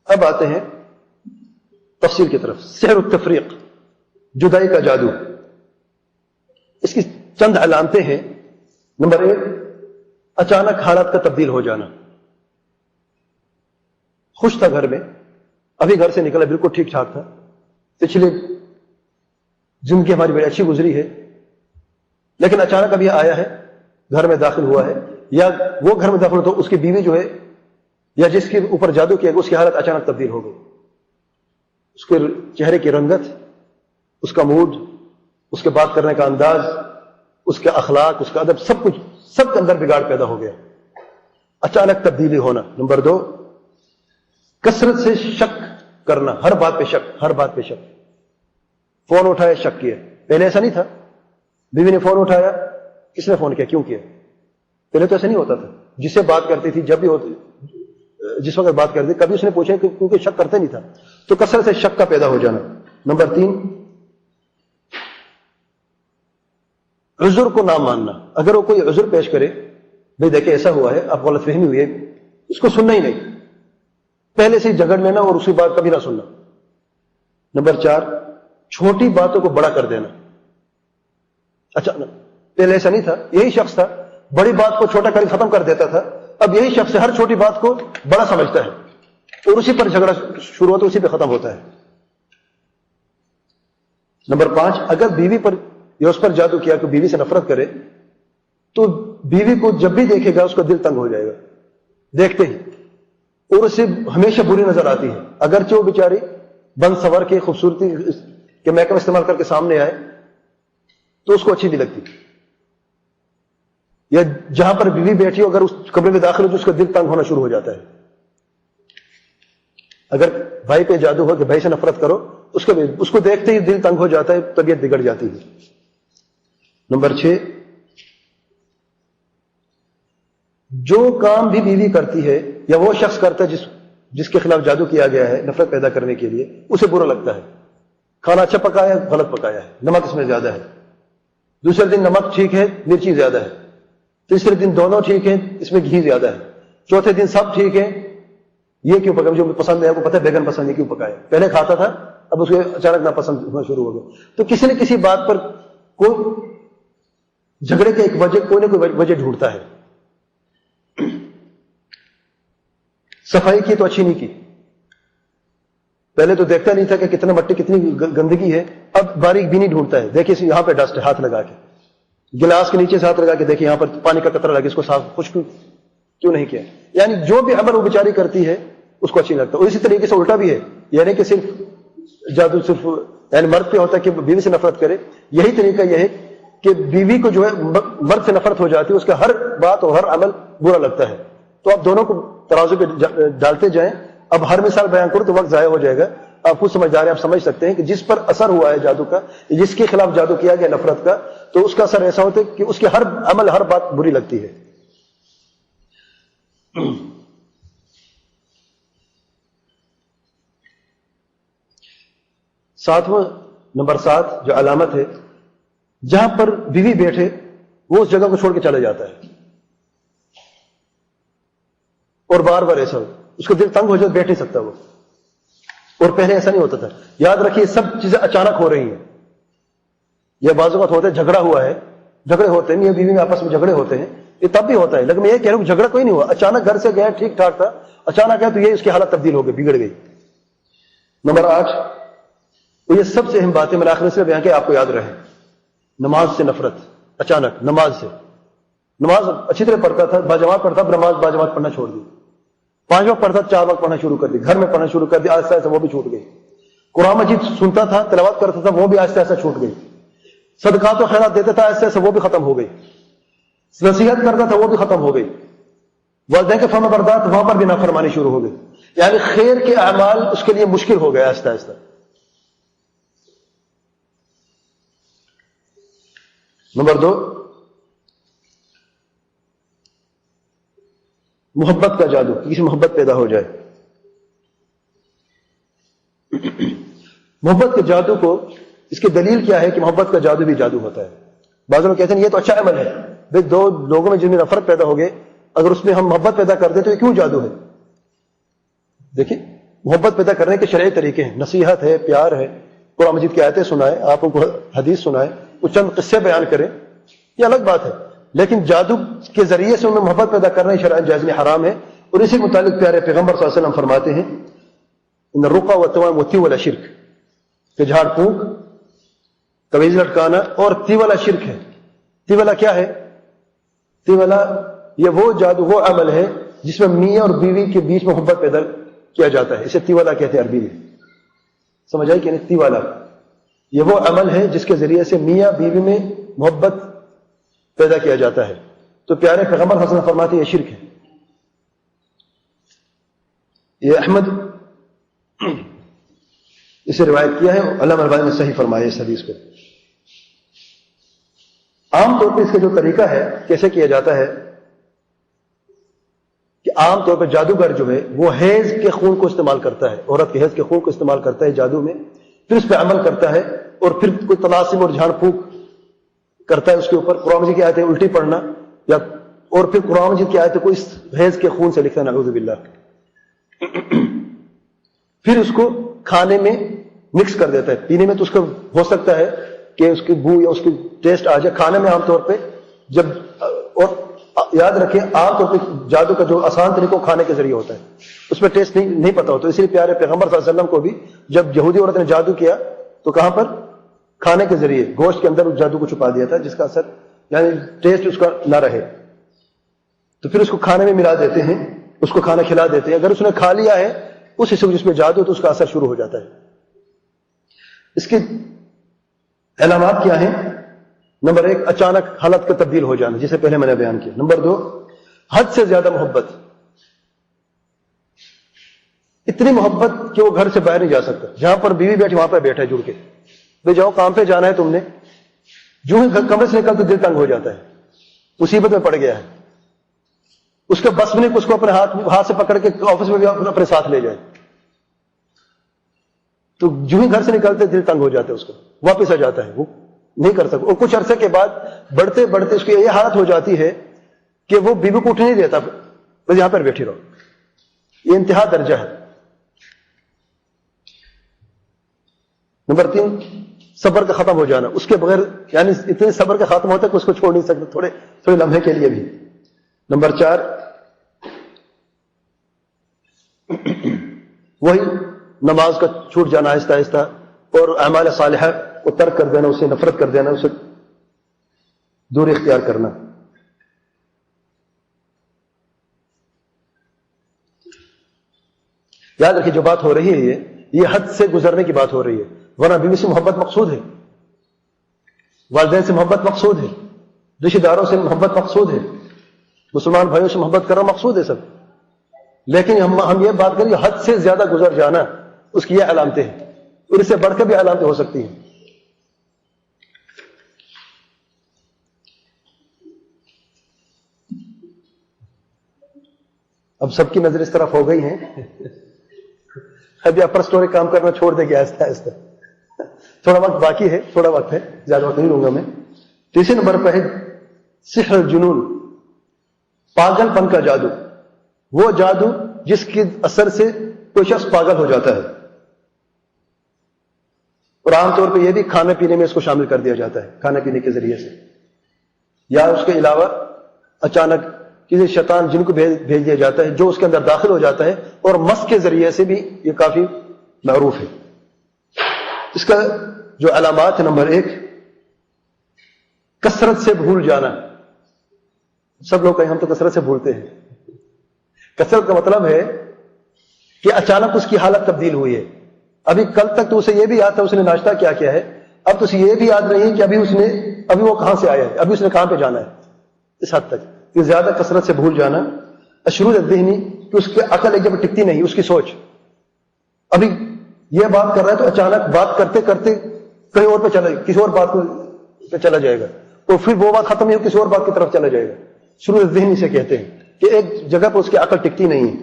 S1: اب آتے ہیں تفصیل کی طرف۔ سحر التفریق، جدائی کا جادو، اس کی چند علامتیں ہیں۔ نمبر 1، اچانک حالات کا تبدیل ہو جانا۔ خوش تھا گھر میں، ابھی گھر سے نکلا بالکل ٹھیک ٹھاک تھا، پچھلی زندگی ہماری بڑی اچھی گزری ہے، لیکن اچانک اب یہ آیا ہے، گھر میں داخل ہوا ہے، یا وہ گھر میں داخل ہو تو اس کی بیوی جو ہے یا جس کے اوپر جادو کیا گیا اس کی حالت اچانک تبدیل ہو گئی، اس کے چہرے کی رنگت، اس کا موڈ، اس کے بات کرنے کا انداز، اس کے اخلاق، اس کا ادب، سب کچھ، سب کے اندر بگاڑ پیدا ہو گیا، اچانک تبدیلی ہونا۔ نمبر 2، کثرت سے شک کرنا، ہر بات پہ شک، ہر بات پہ شک۔ فون اٹھایا شک کیا، پہلے ایسا نہیں تھا، بیوی نے فون اٹھایا، کس نے فون کیا، کیوں کیا؟ پہلے تو ایسا نہیں ہوتا تھا، جس سے بات کرتی تھی، جب بھی ہوتی، جس وقت بات کرتی کبھی اس نے پوچھا کیونکہ شک کرتے نہیں تھا، تو کثرت سے شک کا پیدا ہو جانا۔ نمبر 3، عذر کو نہ ماننا، اگر وہ کوئی عذر پیش کرے، بھئی دیکھیں ایسا ہوا ہے، آپ غلط فہمی ہوئی ہے، اس کو سننا ہی نہیں، پہلے سے ہی جھگڑ لینا اور اسی بات کبھی نہ سننا۔ نمبر 4، چھوٹی باتوں کو بڑا کر دینا۔ اچھا، پہلے ایسا نہیں تھا، یہی شخص تھا، بڑی بات کو چھوٹا کر کے ختم کر دیتا تھا، اب یہی شخص ہر چھوٹی بات کو بڑا سمجھتا ہے اور اسی پر جھگڑا شروع ہوتا ہے، اسی پہ ختم ہوتا ہے۔ نمبر 5، اگر بیوی پر یا اس پر جادو کیا کہ بیوی سے نفرت کرے، تو بیوی کو جب بھی دیکھے گا اس کا دل تنگ ہو جائے گا دیکھتے ہی، اور اسے ہمیشہ بری نظر آتی ہے، اگرچہ وہ بیچاری بند سور کے خوبصورتی کے میک اپ استعمال کر کے سامنے آئے تو اس کو اچھی نہیں لگتی، یا جہاں پر بیوی بیٹھی ہو اگر اس کمرے میں داخل ہو تو اس کا دل تنگ ہونا شروع ہو جاتا ہے۔ اگر بھائی پہ جادو ہو کہ بھائی سے نفرت کرو، اس کو دیکھتے ہی دل تنگ ہو جاتا ہے، طبیعت بگڑ جاتی ہے۔ نمبر 6، جو کام بھی بیوی کرتی ہے یا وہ شخص کرتا ہے جس کے خلاف جادو کیا گیا ہے نفرت پیدا کرنے کے لیے، اسے برا لگتا ہے۔ کھانا اچھا پکایا ہے، غلط پکایا ہے، نمک اس میں زیادہ ہے، دوسرے دن نمک ٹھیک ہے، مرچی زیادہ ہے، تیسرے دن دونوں ٹھیک ہیں، اس میں گھی زیادہ ہے، چوتھے دن سب ٹھیک ہے، یہ کیوں پکایا؟ جو پسند ہے، وہ پتہ ہے بیگن پسند ہے، کیوں پکایا؟ پہلے کھاتا تھا، اب اس کو اچانک ناپسند ہونا شروع ہو گیا۔ تو کسی نہ کسی بات پر کوئی جھگڑے کی ایک وجہ، کوئی نہ کوئی وجہ ڈھونڈتا ہے۔ صفائی کی تو اچھی نہیں کی، پہلے تو دیکھتا نہیں تھا کہ کتنا مٹی، کتنی گندگی ہے، اب باریک بینی ڈھونڈتا ہے، دیکھیے یہاں پہ ڈسٹ ہے، ہاتھ لگا کے، گلاس کے نیچے سے ہاتھ لگا کے دیکھیں یہاں پر پانی کا قطرہ لگے، اس کو صاف خشک کیوں نہیں کیا؟ یعنی جو بھی عمل وہ بیچاری کرتی ہے اس کو اچھی نہیں لگتا۔ اور اسی طریقے سے الٹا بھی ہے، یعنی کہ صرف جادو صرف یعنی مرد پہ ہوتا ہے کہ بیوی سے نفرت کرے، یہی طریقہ یہ ہے کہ بیوی کو جو ہے مرد سے نفرت ہو جاتی ہے، اس کا ہر بات اور ہر عمل برا لگتا ہے۔ تو آپ دونوں کو ترازو پہ ڈالتے جائیں۔ اب ہر مثال بیان کرو تو وقت ضائع ہو جائے گا، آپ خود سمجھدار ہیں، آپ سمجھ سکتے ہیں کہ جس پر اثر ہوا ہے جادو کا، جس کے خلاف جادو کیا گیا نفرت کا، تو اس کا اثر ایسا ہوتا ہے کہ اس کے ہر عمل، ہر بات بری لگتی ہے۔ ساتواں، نمبر 7 جو علامت ہے، جہاں پر بیوی بیٹھے وہ اس جگہ کو چھوڑ کے چلا جاتا ہے، اور بار بار ایسا ہو، اس کو دل تنگ ہو جائے، بیٹھ نہیں سکتا وہ، اور پہلے ایسا نہیں ہوتا تھا۔ یاد رکھیے سب چیزیں اچانک ہو رہی ہیں، یہ بعض اوقات ہوتا ہے جھگڑا ہوا ہے، جھگڑے ہوتے ہیں، یہ بیوی میں آپس میں جھگڑے ہوتے ہیں، یہ تب بھی ہوتا ہے، لیکن میں یہ کہہ رہا ہوں جھگڑا کوئی نہیں ہوا، اچانک گھر سے گیا ٹھیک ٹھاک تھا، اچانک ہے تو یہ اس کی حالت تبدیل ہو گئی، بگڑ گئی۔ نمبر 8، تو یہ سب سے اہم باتیں میں نے آخر سے بیان کیا، آپ کو یاد رہے۔ نماز سے نفرت، اچانک نماز سے، نماز اچھی طرح پڑھتا تھا، باجماعت پڑھتا، نماز باجماعت پڑھنا چھوڑ دی، 5 وقت پڑھتا، 4 وقت پڑھنا شروع کر دی، گھر میں پڑھنا شروع کر دی، آہستہ آہستہ وہ بھی چھوٹ گئی۔ قرآن مجید سنتا تھا، تلاوت کرتا تھا، وہ بھی آہستہ آہستہ چھوٹ گئی۔ صدقات و خیرات دیتا تھا، آہستہ آہستہ وہ بھی ختم ہو گئی۔ نصیحت کرتا تھا، وہ بھی ختم ہو گئی۔ والدین کے فرما بردار وہاں پر بھی نافرمانی شروع ہو گئی، یعنی خیر کے اعمال اس کے لیے مشکل ہو گیا آہستہ آہستہ۔ نمبر 2، محبت کا جادو، کسی محبت پیدا ہو جائے. محبت کے جادو کو، اس کی دلیل کیا ہے کہ محبت کا جادو بھی جادو ہوتا ہے؟ بعض لوگ کہتے ہیں یہ تو اچھا عمل ہے، بھئی دو لوگوں میں جن میں نفرت پیدا ہو گئے، اگر اس میں ہم محبت پیدا کر دیں تو یہ کیوں جادو ہے؟ دیکھیں، محبت پیدا کرنے کے شرعی طریقے ہیں، نصیحت ہے، پیار ہے، قرآن مجید کی آیتیں سنائے، آپ ان کو حدیث سنائے، کچھ چند قصے بیان کریں، یہ الگ بات ہے. لیکن جادو کے ذریعے سے ان میں محبت پیدا کرنا شرعاً جائز نہیں، حرام ہے. اور اسی متعلق پیارے پیغمبر صلی اللہ علیہ وسلم فرماتے ہیں ان الرقى والتوام والتیولہ شرک، کہ جھاڑ پھونک، تویز لٹکانا اور تیولہ شرک ہے. تیولہ کیا ہے؟ تیولہ یہ وہ جادو، وہ عمل ہے جس میں میاں اور بیوی کے بیچ میں محبت پیدا کیا جاتا ہے، اسے تیولہ کہتے ہیں عربی میں. سمجھ آئی کہ نہیں؟ تیولہ یہ وہ عمل ہے جس کے ذریعے سے میاں بیوی میں محبت پیدا کیا جاتا ہے. تو پیارے پیغمبر صلی اللہ علیہ وسلم فرماتے ہیں یہ شرک ہے. یہ احمد اسے روایت کیا ہے، علامہ البانی نے صحیح فرمایا اس حدیث کو. عام طور پہ اس کا جو طریقہ ہے کیسے کیا جاتا ہے کہ عام طور پہ جادوگر جو ہے وہ حیض کے خون کو استعمال کرتا ہے، عورت کے حیض کے خون کو استعمال کرتا ہے جادو میں، پھر اس پہ عمل کرتا ہے اور پھر کوئی طلاسم اور جھاڑ پھونک کرتا ہے اس کے اوپر. قرآن مجید کی آیتیں الٹی پڑھنا، یا اور پھر قرآن مجید کی آیتیں کو اس حیض کے خون سے لکھنا، نعوذ باللہ. پھر اس کو کھانے میں مکس کر دیتا ہے. پینے میں تو اس کا ہو سکتا ہے کہ اس کی بو یا اس کی ٹیسٹ آ جائے، کھانے میں عام طور پہ جب، اور یاد رکھیں عام طور پہ جادو کا جو آسان طریقہ کھانے کے ذریعے ہوتا ہے، اس میں ٹیسٹ نہیں پتا ہوتا. اسی لیے پیارے پیغمبر صلی اللہ علیہ وسلم کو بھی جب یہودی عورت نے جادو کیا تو کہاں پر؟ کھانے کے ذریعے گوشت کے اندر اس جادو کو چھپا دیا تھا، جس کا اثر یعنی ٹیسٹ اس کا نہ رہے. تو پھر اس کو کھانے میں ملا دیتے ہیں، اس کو کھانا کھلا دیتے ہیں. اگر اس نے کھا لیا ہے اس حصے جس میں جادو تو اس کا اثر شروع ہو جاتا ہے. اس کے علامات کیا ہیں؟ نمبر 1 اچانک حالت کا تبدیل ہو جانا، جسے پہلے میں نے بیان کیا. نمبر 2 حد سے زیادہ محبت، اتنی محبت کہ وہ گھر سے باہر نہیں جا سکتا. جہاں پر بیوی بیٹھی وہاں پہ بیٹھا ہے جڑ کے، بھائی جاؤ کام پہ جانا ہے تم نے، جو ہی کمرے سے نکل تو دل تنگ ہو جاتا ہے، مصیبت میں پڑ گیا ہے. اس کے بس میں نہیں کہ اس کو اپنے ہاتھ سے پکڑ کے آفس میں بھی اپنے ساتھ لے جائے. تو جو ہی گھر سے نکلتے دل تنگ ہو جاتا ہے، اس کو واپس آ جاتا ہے، وہ نہیں کر سکتا. اور کچھ عرصے کے بعد بڑھتے بڑھتے اس کی یہ حالت ہو جاتی ہے کہ وہ بیوی کو اٹھنے نہیں دیتا، بس یہاں پر بیٹھی رہو. یہ انتہا درجہ ہے. نمبر 3 صبر کا ختم ہو جانا، اس کے بغیر یعنی اتنے صبر کا ختم ہوتا ہے کہ اس کو چھوڑ نہیں سکتے تھوڑے لمحے کے لیے بھی. نمبر 4 وہی نماز کا چھوٹ جانا آہستہ آہستہ، اور اعمال صالحہ کو ترک کر دینا، اسے نفرت کر دینا، اسے دور اختیار کرنا. یاد رکھیے جو بات ہو رہی ہے یہ حد سے گزرنے کی بات ہو رہی ہے، ورنہ بیوی سے محبت مقصود ہے، والدین سے محبت مقصود ہے، رشتہ داروں سے محبت مقصود ہے، مسلمان بھائیوں سے محبت کرنا مقصود ہے سب. لیکن ہم یہ بات کریں حد سے زیادہ گزر جانا، اس کی یہ علامتیں ہیں، اور اس سے بڑھ کر بھی علامتیں ہو سکتی ہیں. اب سب کی نظر اس طرف ہو گئی ہیں، ابھی اپر اسٹوری کام کرنا چھوڑ دے گیا آہستہ آہستہ. تھوڑا وقت باقی ہے، تھوڑا وقت ہے، زیادہ وقت نہیں لوں گا میں. تیسرے نمبر پہ ہے سحر الجنون، پاگل پن کا جادو. وہ جادو جس کے اثر سے کوئی شخص پاگل ہو جاتا ہے، اور عام طور پہ یہ بھی کھانے پینے میں اس کو شامل کر دیا جاتا ہے، کھانے پینے کے ذریعے سے، یا اس کے علاوہ اچانک کسی شیطان جن کو بھیج دیا جاتا ہے جو اس کے اندر داخل ہو جاتا ہے، اور مس کے ذریعے سے بھی یہ کافی معروف ہے. اس کا جو علامات ہے، نمبر 1 کثرت سے بھول جانا. سب لوگ کہیں ہم تو کثرت سے بھولتے ہیں. کثرت کا مطلب ہے کہ اچانک اس کی حالت تبدیل ہوئی ہے. ابھی کل تک تو اسے یہ بھی یاد تھا اس نے ناشتہ کیا کیا ہے، اب تو اسے یہ بھی یاد نہیں ہے کہ ابھی وہ کہاں سے آیا ہے، ابھی اس نے کہاں پہ جانا ہے. اس حد تک یہ زیادہ کثرت سے بھول جانا. اشرود الذہنی، کہ اس کی عقل ایک جگہ ٹکتی نہیں، اس کی سوچ. ابھی یہ بات کر رہا ہے تو اچانک بات کرتے کرتے کہیں اور پہ چلا، کسی اور بات پہ چلا جائے گا، اور پھر وہ بات ختم ہوئی کسی اور بات کی طرف چلا جائے گا. شروع الذہنی سے کہتے ہیں. کہ ایک جگہ پر اس کی عقل ٹکتی نہیں ہے.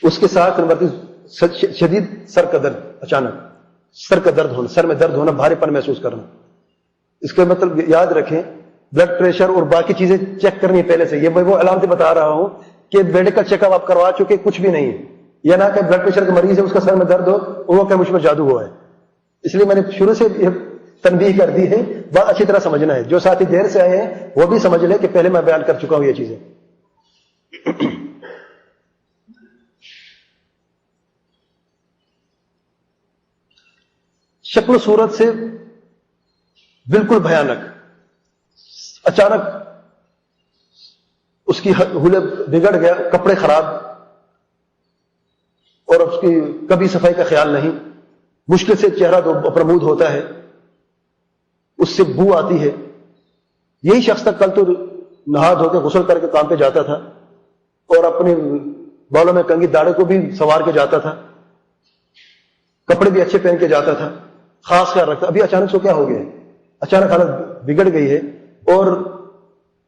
S1: اس کے ساتھ نمبر 3 شدید سر کا درد، اچانک سر کا درد ہونا، سر میں درد ہونا، بھاری پن محسوس کرنا. اس کا مطلب یاد رکھیں بلڈ پریشر اور باقی چیزیں چیک کرنی ہے پہلے سے. یہ میں وہ علامتیں بتا رہا ہوں کہ میڈیکل چیک اپ آپ کروا چکے کچھ بھی نہیں ہے. یہ نہ کہ بلڈ پریشر کا مریض ہے اس کا سر میں درد ہو وہ کہ مجھ میں جادو ہوا ہے. اس لیے میں نے شروع سے یہ تنبیہ کر دی ہے، بات اچھی طرح سمجھنا ہے. جو ساتھی دیر سے آئے ہیں وہ بھی سمجھ لیں کہ پہلے میں بیان کر چکا ہوں یہ چیزیں. شکل و صورت سے بالکل بھیانک، اچانک اس کی حلب بگڑ گیا، کپڑے خراب، اور اس کی کبھی صفائی کا خیال نہیں، مشکل سے چہرہ تو پرمود ہوتا ہے، اس سے بو آتی ہے. یہی شخص تک کل تو نہا دھو کے غسل کر کے کام پہ جاتا تھا اور اپنے بالوں میں کنگھی داڑھی کو بھی سنوار کے جاتا تھا، کپڑے بھی اچھے پہن کے جاتا تھا، خاص خیال رکھتا. ابھی اچانک سے کیا ہو گیا ہے؟ اچانک حالت بگڑ گئی ہے اور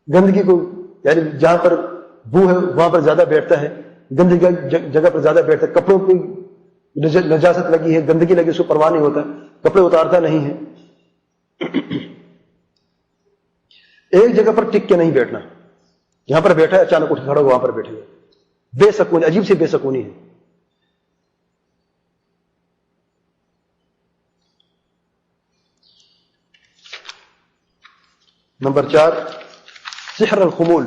S1: گندگی کو، یعنی جہاں پر بو ہے وہاں پر زیادہ بیٹھتا ہے، گندگی جگہ پر زیادہ بیٹھتا ہے، کپڑوں پہ نجاست لگی ہے، گندگی لگی، اس کو پرواہ نہیں ہوتا، کپڑے اتارتا نہیں ہے. ایک جگہ پر ٹک کے نہیں بیٹھنا، یہاں پر بیٹھا ہے اچانک اٹھ کھڑا وہاں پر بیٹھے ہوئے، بے سکونی، عجیب سی بے سکونی ہے. نمبر 4 سحر الخمول،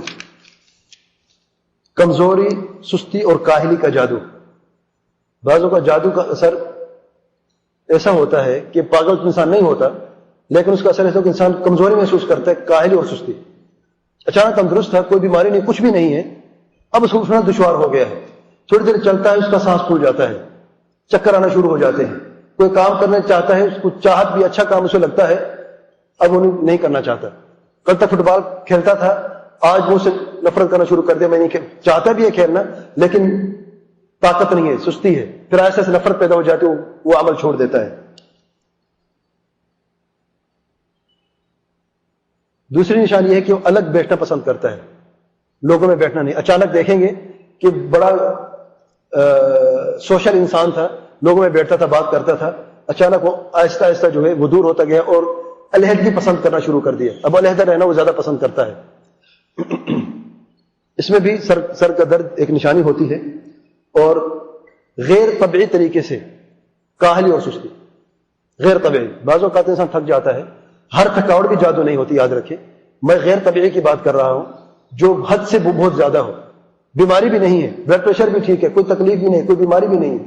S1: کمزوری، سستی اور کاہلی کا جادو. بعضوں کا جادو کا اثر ایسا ہوتا ہے کہ پاگل تو انسان نہیں ہوتا، لیکن اس کا اثر ایسا کہ انسان کمزوری محسوس کرتا ہے، کاہلی اور سستی. اچانک تندرست تھا، کوئی بیماری نہیں، کچھ بھی نہیں ہے، اب اس کو اٹھنا دشوار ہو گیا ہے. تھوڑی دیر چلتا ہے اس کا سانس پھول جاتا ہے، چکر آنا شروع ہو جاتے ہیں. کوئی کام کرنا چاہتا ہے، اس کو چاہت بھی، اچھا کام اسے لگتا ہے، اب انہیں نہیں کرنا چاہتا. کل تک فٹ بال کھیلتا تھا، آج وہ اسے نفرت کرنا شروع کر دیا، میں نہیں چاہتا بھی ہے کھیلنا لیکن طاقت نہیں ہے، سستی ہے. پھر ایسے ایسے نفرت پیدا ہو جاتی ہے، وہ عمل چھوڑ دیتا ہے. دوسری نشانی یہ ہے کہ وہ الگ بیٹھنا پسند کرتا ہے، لوگوں میں بیٹھنا نہیں. اچانک دیکھیں گے کہ بڑا سوشل انسان تھا، لوگوں میں بیٹھتا تھا، بات کرتا تھا، اچانک وہ آہستہ آہستہ جو ہے وہ دور ہوتا گیا اور علیحدگی پسند کرنا شروع کر دیا. اب علیحدہ رہنا وہ زیادہ پسند کرتا ہے. اس میں بھی سر کا درد ایک نشانی ہوتی ہے، اور غیر طبعی طریقے سے کاہلی اور سستی، غیر طبعی. بعض اوقات انسان تھک جاتا ہے، ہر تھکاوٹ بھی جادو نہیں ہوتی، یاد رکھیں. میں غیر طبعی کی بات کر رہا ہوں، جو حد سے بہت زیادہ ہو. بیماری بھی نہیں ہے، بلڈ پریشر بھی ٹھیک ہے، کوئی تکلیف بھی نہیں، کوئی بیماری بھی نہیں ہے،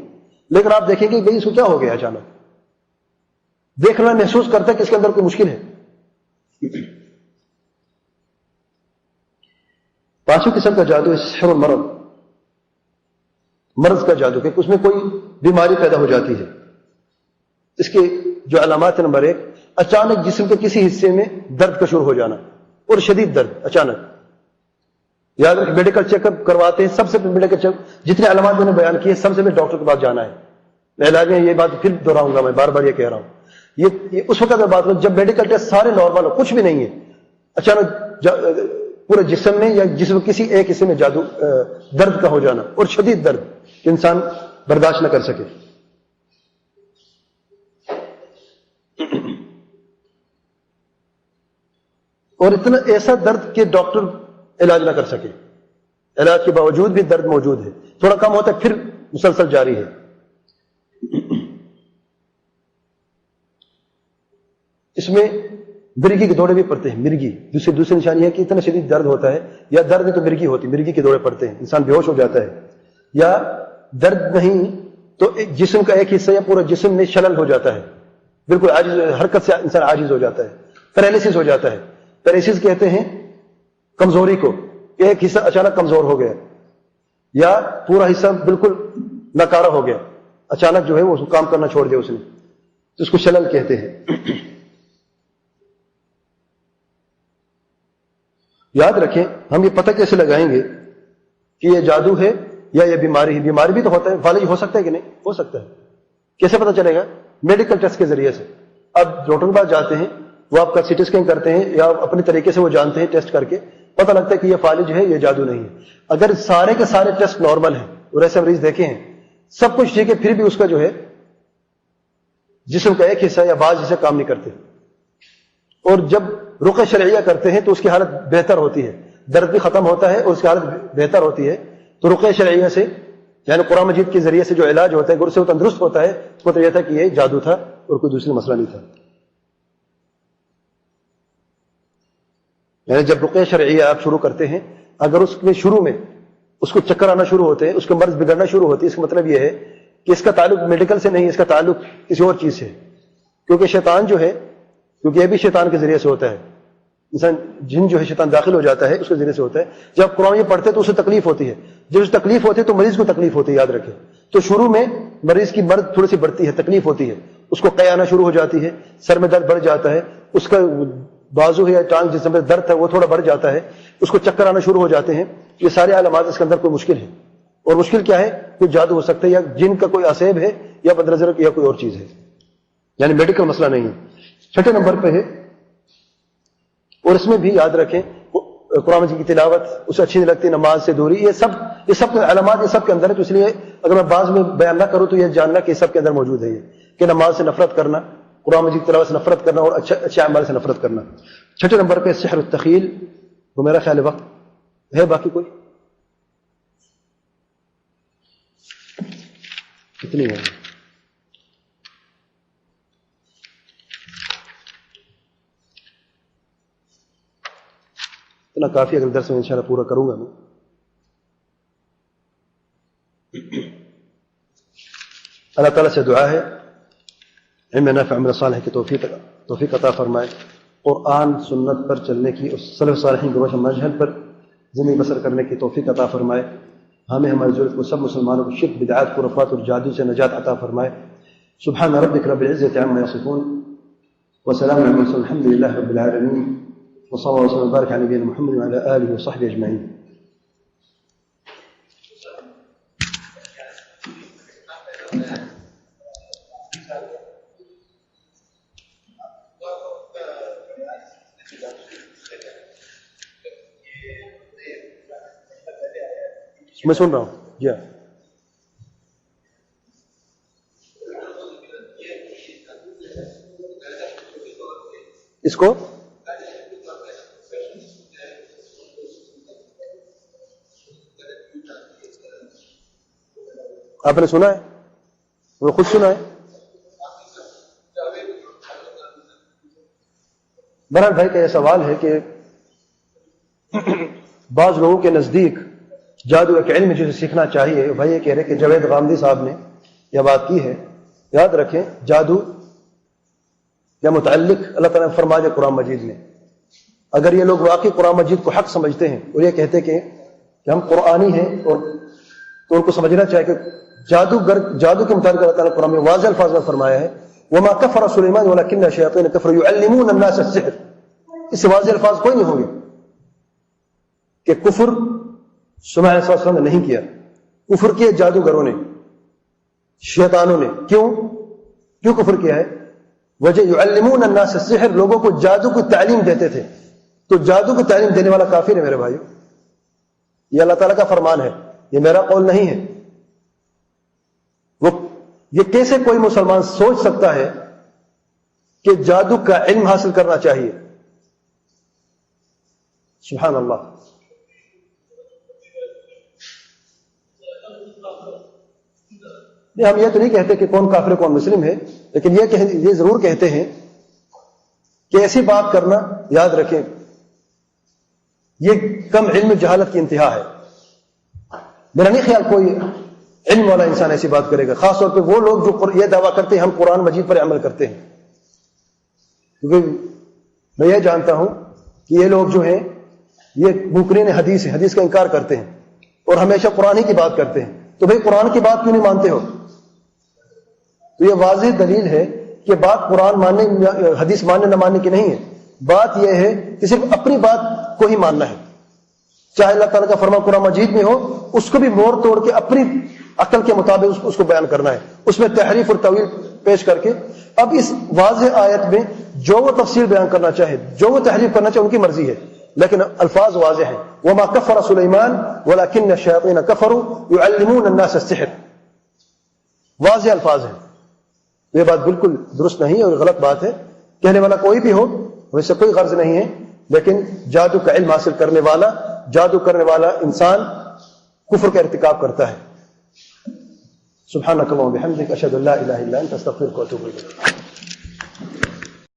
S1: لیکن آپ دیکھیں کہ بھئی اس کو کیا ہو گیا اچانک. دیکھنا محسوس کرتا ہے کہ اس کے اندر کوئی مشکل ہے. پانچویں قسم کا جادو ہے سحر المرض، مرض کا جادو، کہ اس میں کوئی بیماری پیدا ہو جاتی ہے. اس کے جو علامات ہیں، نمبر 1 اچانک جسم کے کسی حصے میں درد کا شروع ہو جانا، اور شدید درد اچانک. یاد رکھ میڈیکل چیک اپ کرواتے ہیں، سب سے پہلے میڈیکل چیک، جتنے علامات میں نے بیان کیے سب سے پہلے ڈاکٹر کے پاس جانا ہے. میں علاج میں یہ بات پھر دہراؤں گا، میں بار بار یہ کہہ رہا ہوں. یہ اس وقت میں بات کروں جب میڈیکل ٹیسٹ سارے نارمل ہو، کچھ بھی نہیں ہے، اچانک پورے جسم میں یا جسم کسی ایک حصے میں جادو درد کا ہو جانا، اور شدید درد کہ انسان برداشت نہ کر سکے. اور اتنا ایسا درد کہ ڈاکٹر علاج نہ کر سکے، علاج کے باوجود بھی درد موجود ہے، تھوڑا کم ہوتا ہے پھر مسلسل جاری ہے. اس میں مرگی کے دوڑے بھی پڑتے ہیں. مرگی دوسری نشانی ہے کہ اتنا شدید درد ہوتا ہے، یا درد نہیں تو مرگی ہوتی، مرگی کے دوڑے پڑتے ہیں، انسان بے ہوش ہو جاتا ہے. یا درد نہیں تو جسم کا ایک حصہ یا پورا جسم میں شلل ہو جاتا ہے، بالکل عاجز، حرکت سے انسان عاجز ہو جاتا ہے، پیرالسس ہو جاتا ہے. پیرالسس کہتے ہیں کمزوری کو، ایک حصہ اچانک کمزور ہو گیا، یا پورا حصہ بالکل ناکارہ ہو گیا، اچانک جو ہے وہ کام کرنا چھوڑ دیا اس نے، تو اس کو شلل کہتے ہیں. یاد رکھیں، ہم یہ پتہ کیسے لگائیں گے کہ یہ جادو ہے یا یہ بیماری ہے؟ بیماری بھی تو ہوتا ہے، فالج ہو سکتا ہے کہ نہیں ہو سکتا ہے. کیسے پتہ چلے گا؟ میڈیکل ٹیسٹ کے ذریعے سے. اب ڈاکٹر کے پاس جاتے ہیں، وہ آپ کا CT اسکین کرتے ہیں یا اپنے طریقے سے وہ جانتے ہیں ٹیسٹ کر کے، پتہ لگتا ہے کہ یہ فالج ہے، یہ جادو نہیں ہے۔ اگر سارے کے سارے ٹیسٹ نارمل ہیں اور ایسے مریض دیکھے ہیں، سب کچھ ٹھیک ہے، پھر بھی اس کا جو ہے جسم کا ایک حصہ یا بعض حصہ کام نہیں کرتے، اور جب رقیہ شرعیہ کرتے ہیں تو اس کی حالت بہتر ہوتی ہے، درد بھی ختم ہوتا ہے اور اس کی حالت بہتر ہوتی ہے، تو رقیہ شرعیہ سے یعنی قرآن مجید کے ذریعے سے جو علاج ہوتا ہے اگر اس سے وہ تندرست ہوتا ہے، اس کو تو یہ تھا کہ یہ جادو تھا اور کوئی دوسری مسئلہ نہیں تھا۔ یعنی جب رقیہ شرعیہ آپ شروع کرتے ہیں، اگر اس میں شروع میں اس کو چکر آنا شروع ہوتے ہیں، اس کے مرض بگڑنا شروع ہوتی ہے، اس کا مطلب یہ ہے کہ اس کا تعلق میڈیکل سے نہیں، اس کا تعلق کسی اور چیز سے ہے، کیونکہ شیطان جو ہے، کیونکہ یہ بھی شیطان کے ذریعے سے ہوتا ہے، انسان جن جو ہے شیطان داخل ہو جاتا ہے اس کے ذریعے سے ہوتا ہے۔ جب قرآن یہ پڑھتے تو اسے تکلیف ہوتی ہے، جب اسے تکلیف ہوتی ہے تو مریض کو تکلیف ہوتی ہے، یاد رکھیں۔ تو شروع میں مریض کی مرض تھوڑی سی بڑھتی ہے، تکلیف ہوتی ہے، اس کو قے آنا شروع ہو جاتی ہے، سر میں درد بڑھ جاتا ہے، اس کا بازو ہے یا ٹانگ جس میں درد ہے وہ تھوڑا بڑھ جاتا ہے، اس کو چکر آنا شروع ہو جاتے ہیں۔ یہ سارے علامات، اس کے اندر کوئی مشکل ہے، اور مشکل کیا ہے؟ کوئی جادو ہو سکتا ہے، یا جن کا کوئی عصیب ہے، یا بدنظر یا کوئی اور چیز ہے، یعنی میڈیکل مسئلہ نہیں ہے۔ چھٹے نمبر پہ ہے، اور اس میں بھی یاد رکھیں قرآن مجید کی تلاوت اسے اچھی نہیں لگتی، نماز سے دوری، یہ سب علامات یہ سب کے اندر ہے۔ تو اس لیے اگر میں بعض میں بیان نہ کروں تو یہ جاننا کہ یہ سب کے اندر موجود ہے، یہ کہ نماز سے نفرت کرنا، قرآن مجید کی تلاوت سے نفرت کرنا، اور اچھے اعمال سے نفرت کرنا۔ چھٹے نمبر پہ سحر التخیل، وہ میرا خیال وقت ہے، باقی کوئی کتنی ہے؟ اتنا کافی، اگر درس میں انشاءاللہ پورا کروں گا میں۔ اللہ تعالیٰ سے دعا ہے علم نافع عمل صالح کی توفیق عطا فرمائے، قرآن سنت پر چلنے کی اور سلف صالحین کے روش منہج پر زندگی بسر کرنے کی توفیق عطا فرمائے۔ ہمیں ہماری ضرورت کو سب مسلمانوں کو شرک، بدعات، خرافات اور جادو سے نجات عطا فرمائے۔ سبحان ربک رب العزة عما یصفون وسلام علی المرسلین الحمد للہ رب العالمین، وصلی اللہ وسلم وبارک علی نبینا محمد وعلی آلہ وصحبہ اجمعین۔ میں سن رہا ہوں جی ہاں۔ اس کو آپ نے سنا ہے؟ وہ خود سنا ہے؟ بہرحال بھائی کا یہ سوال ہے کہ بعض لوگوں کے نزدیک جادو ایک علم جسے سیکھنا چاہیے۔ بھائی یہ کہہ رہے کہ جاوید غامدی صاحب نے یہ بات کی ہے۔ یاد رکھیں جادو یا متعلق اللہ تعالیٰ نے فرمایا قرآن مجید میں، اگر یہ لوگ واقعی قرآن مجید کو حق سمجھتے ہیں اور یہ کہتے کہ ہم قرآنی ہیں، اور تو ان کو سمجھنا چاہیے کہ جادو کے مطابق اللہ تعالیٰ قرآن میں واضح الفاظ میں فرمایا ہے وما کفر سلیمان ولکن الشیاطین کفروا یعلمون الناس السحر۔ اس سے واضح الفاظ کوئی نہیں ہوں گے کہ کفر سلیمان علیہ السلام نے نہیں کیا، کفر کیا جادوگروں نے، شیطانوں نے۔ کیوں کفر کیا ہے؟ وجہ یعلمون الناس السحر، لوگوں کو جادو کی تعلیم دیتے تھے۔ تو جادو کی تعلیم دینے والا کافر ہے میرے بھائیو، یہ اللہ تعالیٰ کا فرمان ہے، یہ میرا قول نہیں ہے۔ یہ کیسے کوئی مسلمان سوچ سکتا ہے کہ جادو کا علم حاصل کرنا چاہیے؟ سبحان اللہ۔ ہم یہ تو نہیں کہتے کہ کون کافر کون مسلم ہے، لیکن یہ ضرور کہتے ہیں کہ ایسی بات کرنا، یاد رکھیں یہ کم علم جہالت کی انتہا ہے۔ میرا نہیں خیال کوئی علم والا انسان ایسی بات کرے گا، خاص طور پہ وہ لوگ جو یہ دعویٰ کرتے ہیں ہم قرآن مجید پر عمل کرتے ہیں۔ کیونکہ میں یہ جانتا ہوں کہ یہ لوگ جو ہیں یہ منکرین حدیث ہیں، حدیث کا انکار کرتے ہیں اور ہمیشہ قرآن ہی کی بات کرتے ہیں۔ تو بھئی قرآن کی بات کیوں نہیں مانتے ہو؟ تو یہ واضح دلیل ہے کہ بات قرآن ماننے، حدیث ماننے نہ ماننے کی نہیں ہے، بات یہ ہے کہ صرف اپنی بات کو ہی ماننا ہے۔ چاہے اللہ تعالیٰ کا فرمان قرآن مجید میں ہو، اس کو بھی موڑ توڑ کے اپنی عقل کے مطابق اس کو بیان کرنا ہے، اس میں تحریف اور تاویل پیش کر کے۔ اب اس واضح آیت میں جو وہ تفصیل بیان کرنا چاہے، جو وہ تحریف کرنا چاہے، ان کی مرضی ہے، لیکن الفاظ واضح ہیں. وما كفر سلیمان ولكن الشياطين كفروا يعلمون الناس السحر. واضح الفاظ ہیں. یہ بات بالکل درست نہیں ہے اور غلط بات ہے. کہنے والا کوئی بھی ہو، ویسے کوئی غرض نہیں ہے، لیکن جادو کا علم حاصل کرنے والا، جادو کرنے والا انسان کفر کا ارتکاب کرتا ہے. سبحانك اللهم وبحمدك اشهد ان لا اله الا انت استغفرك واتوب اليك.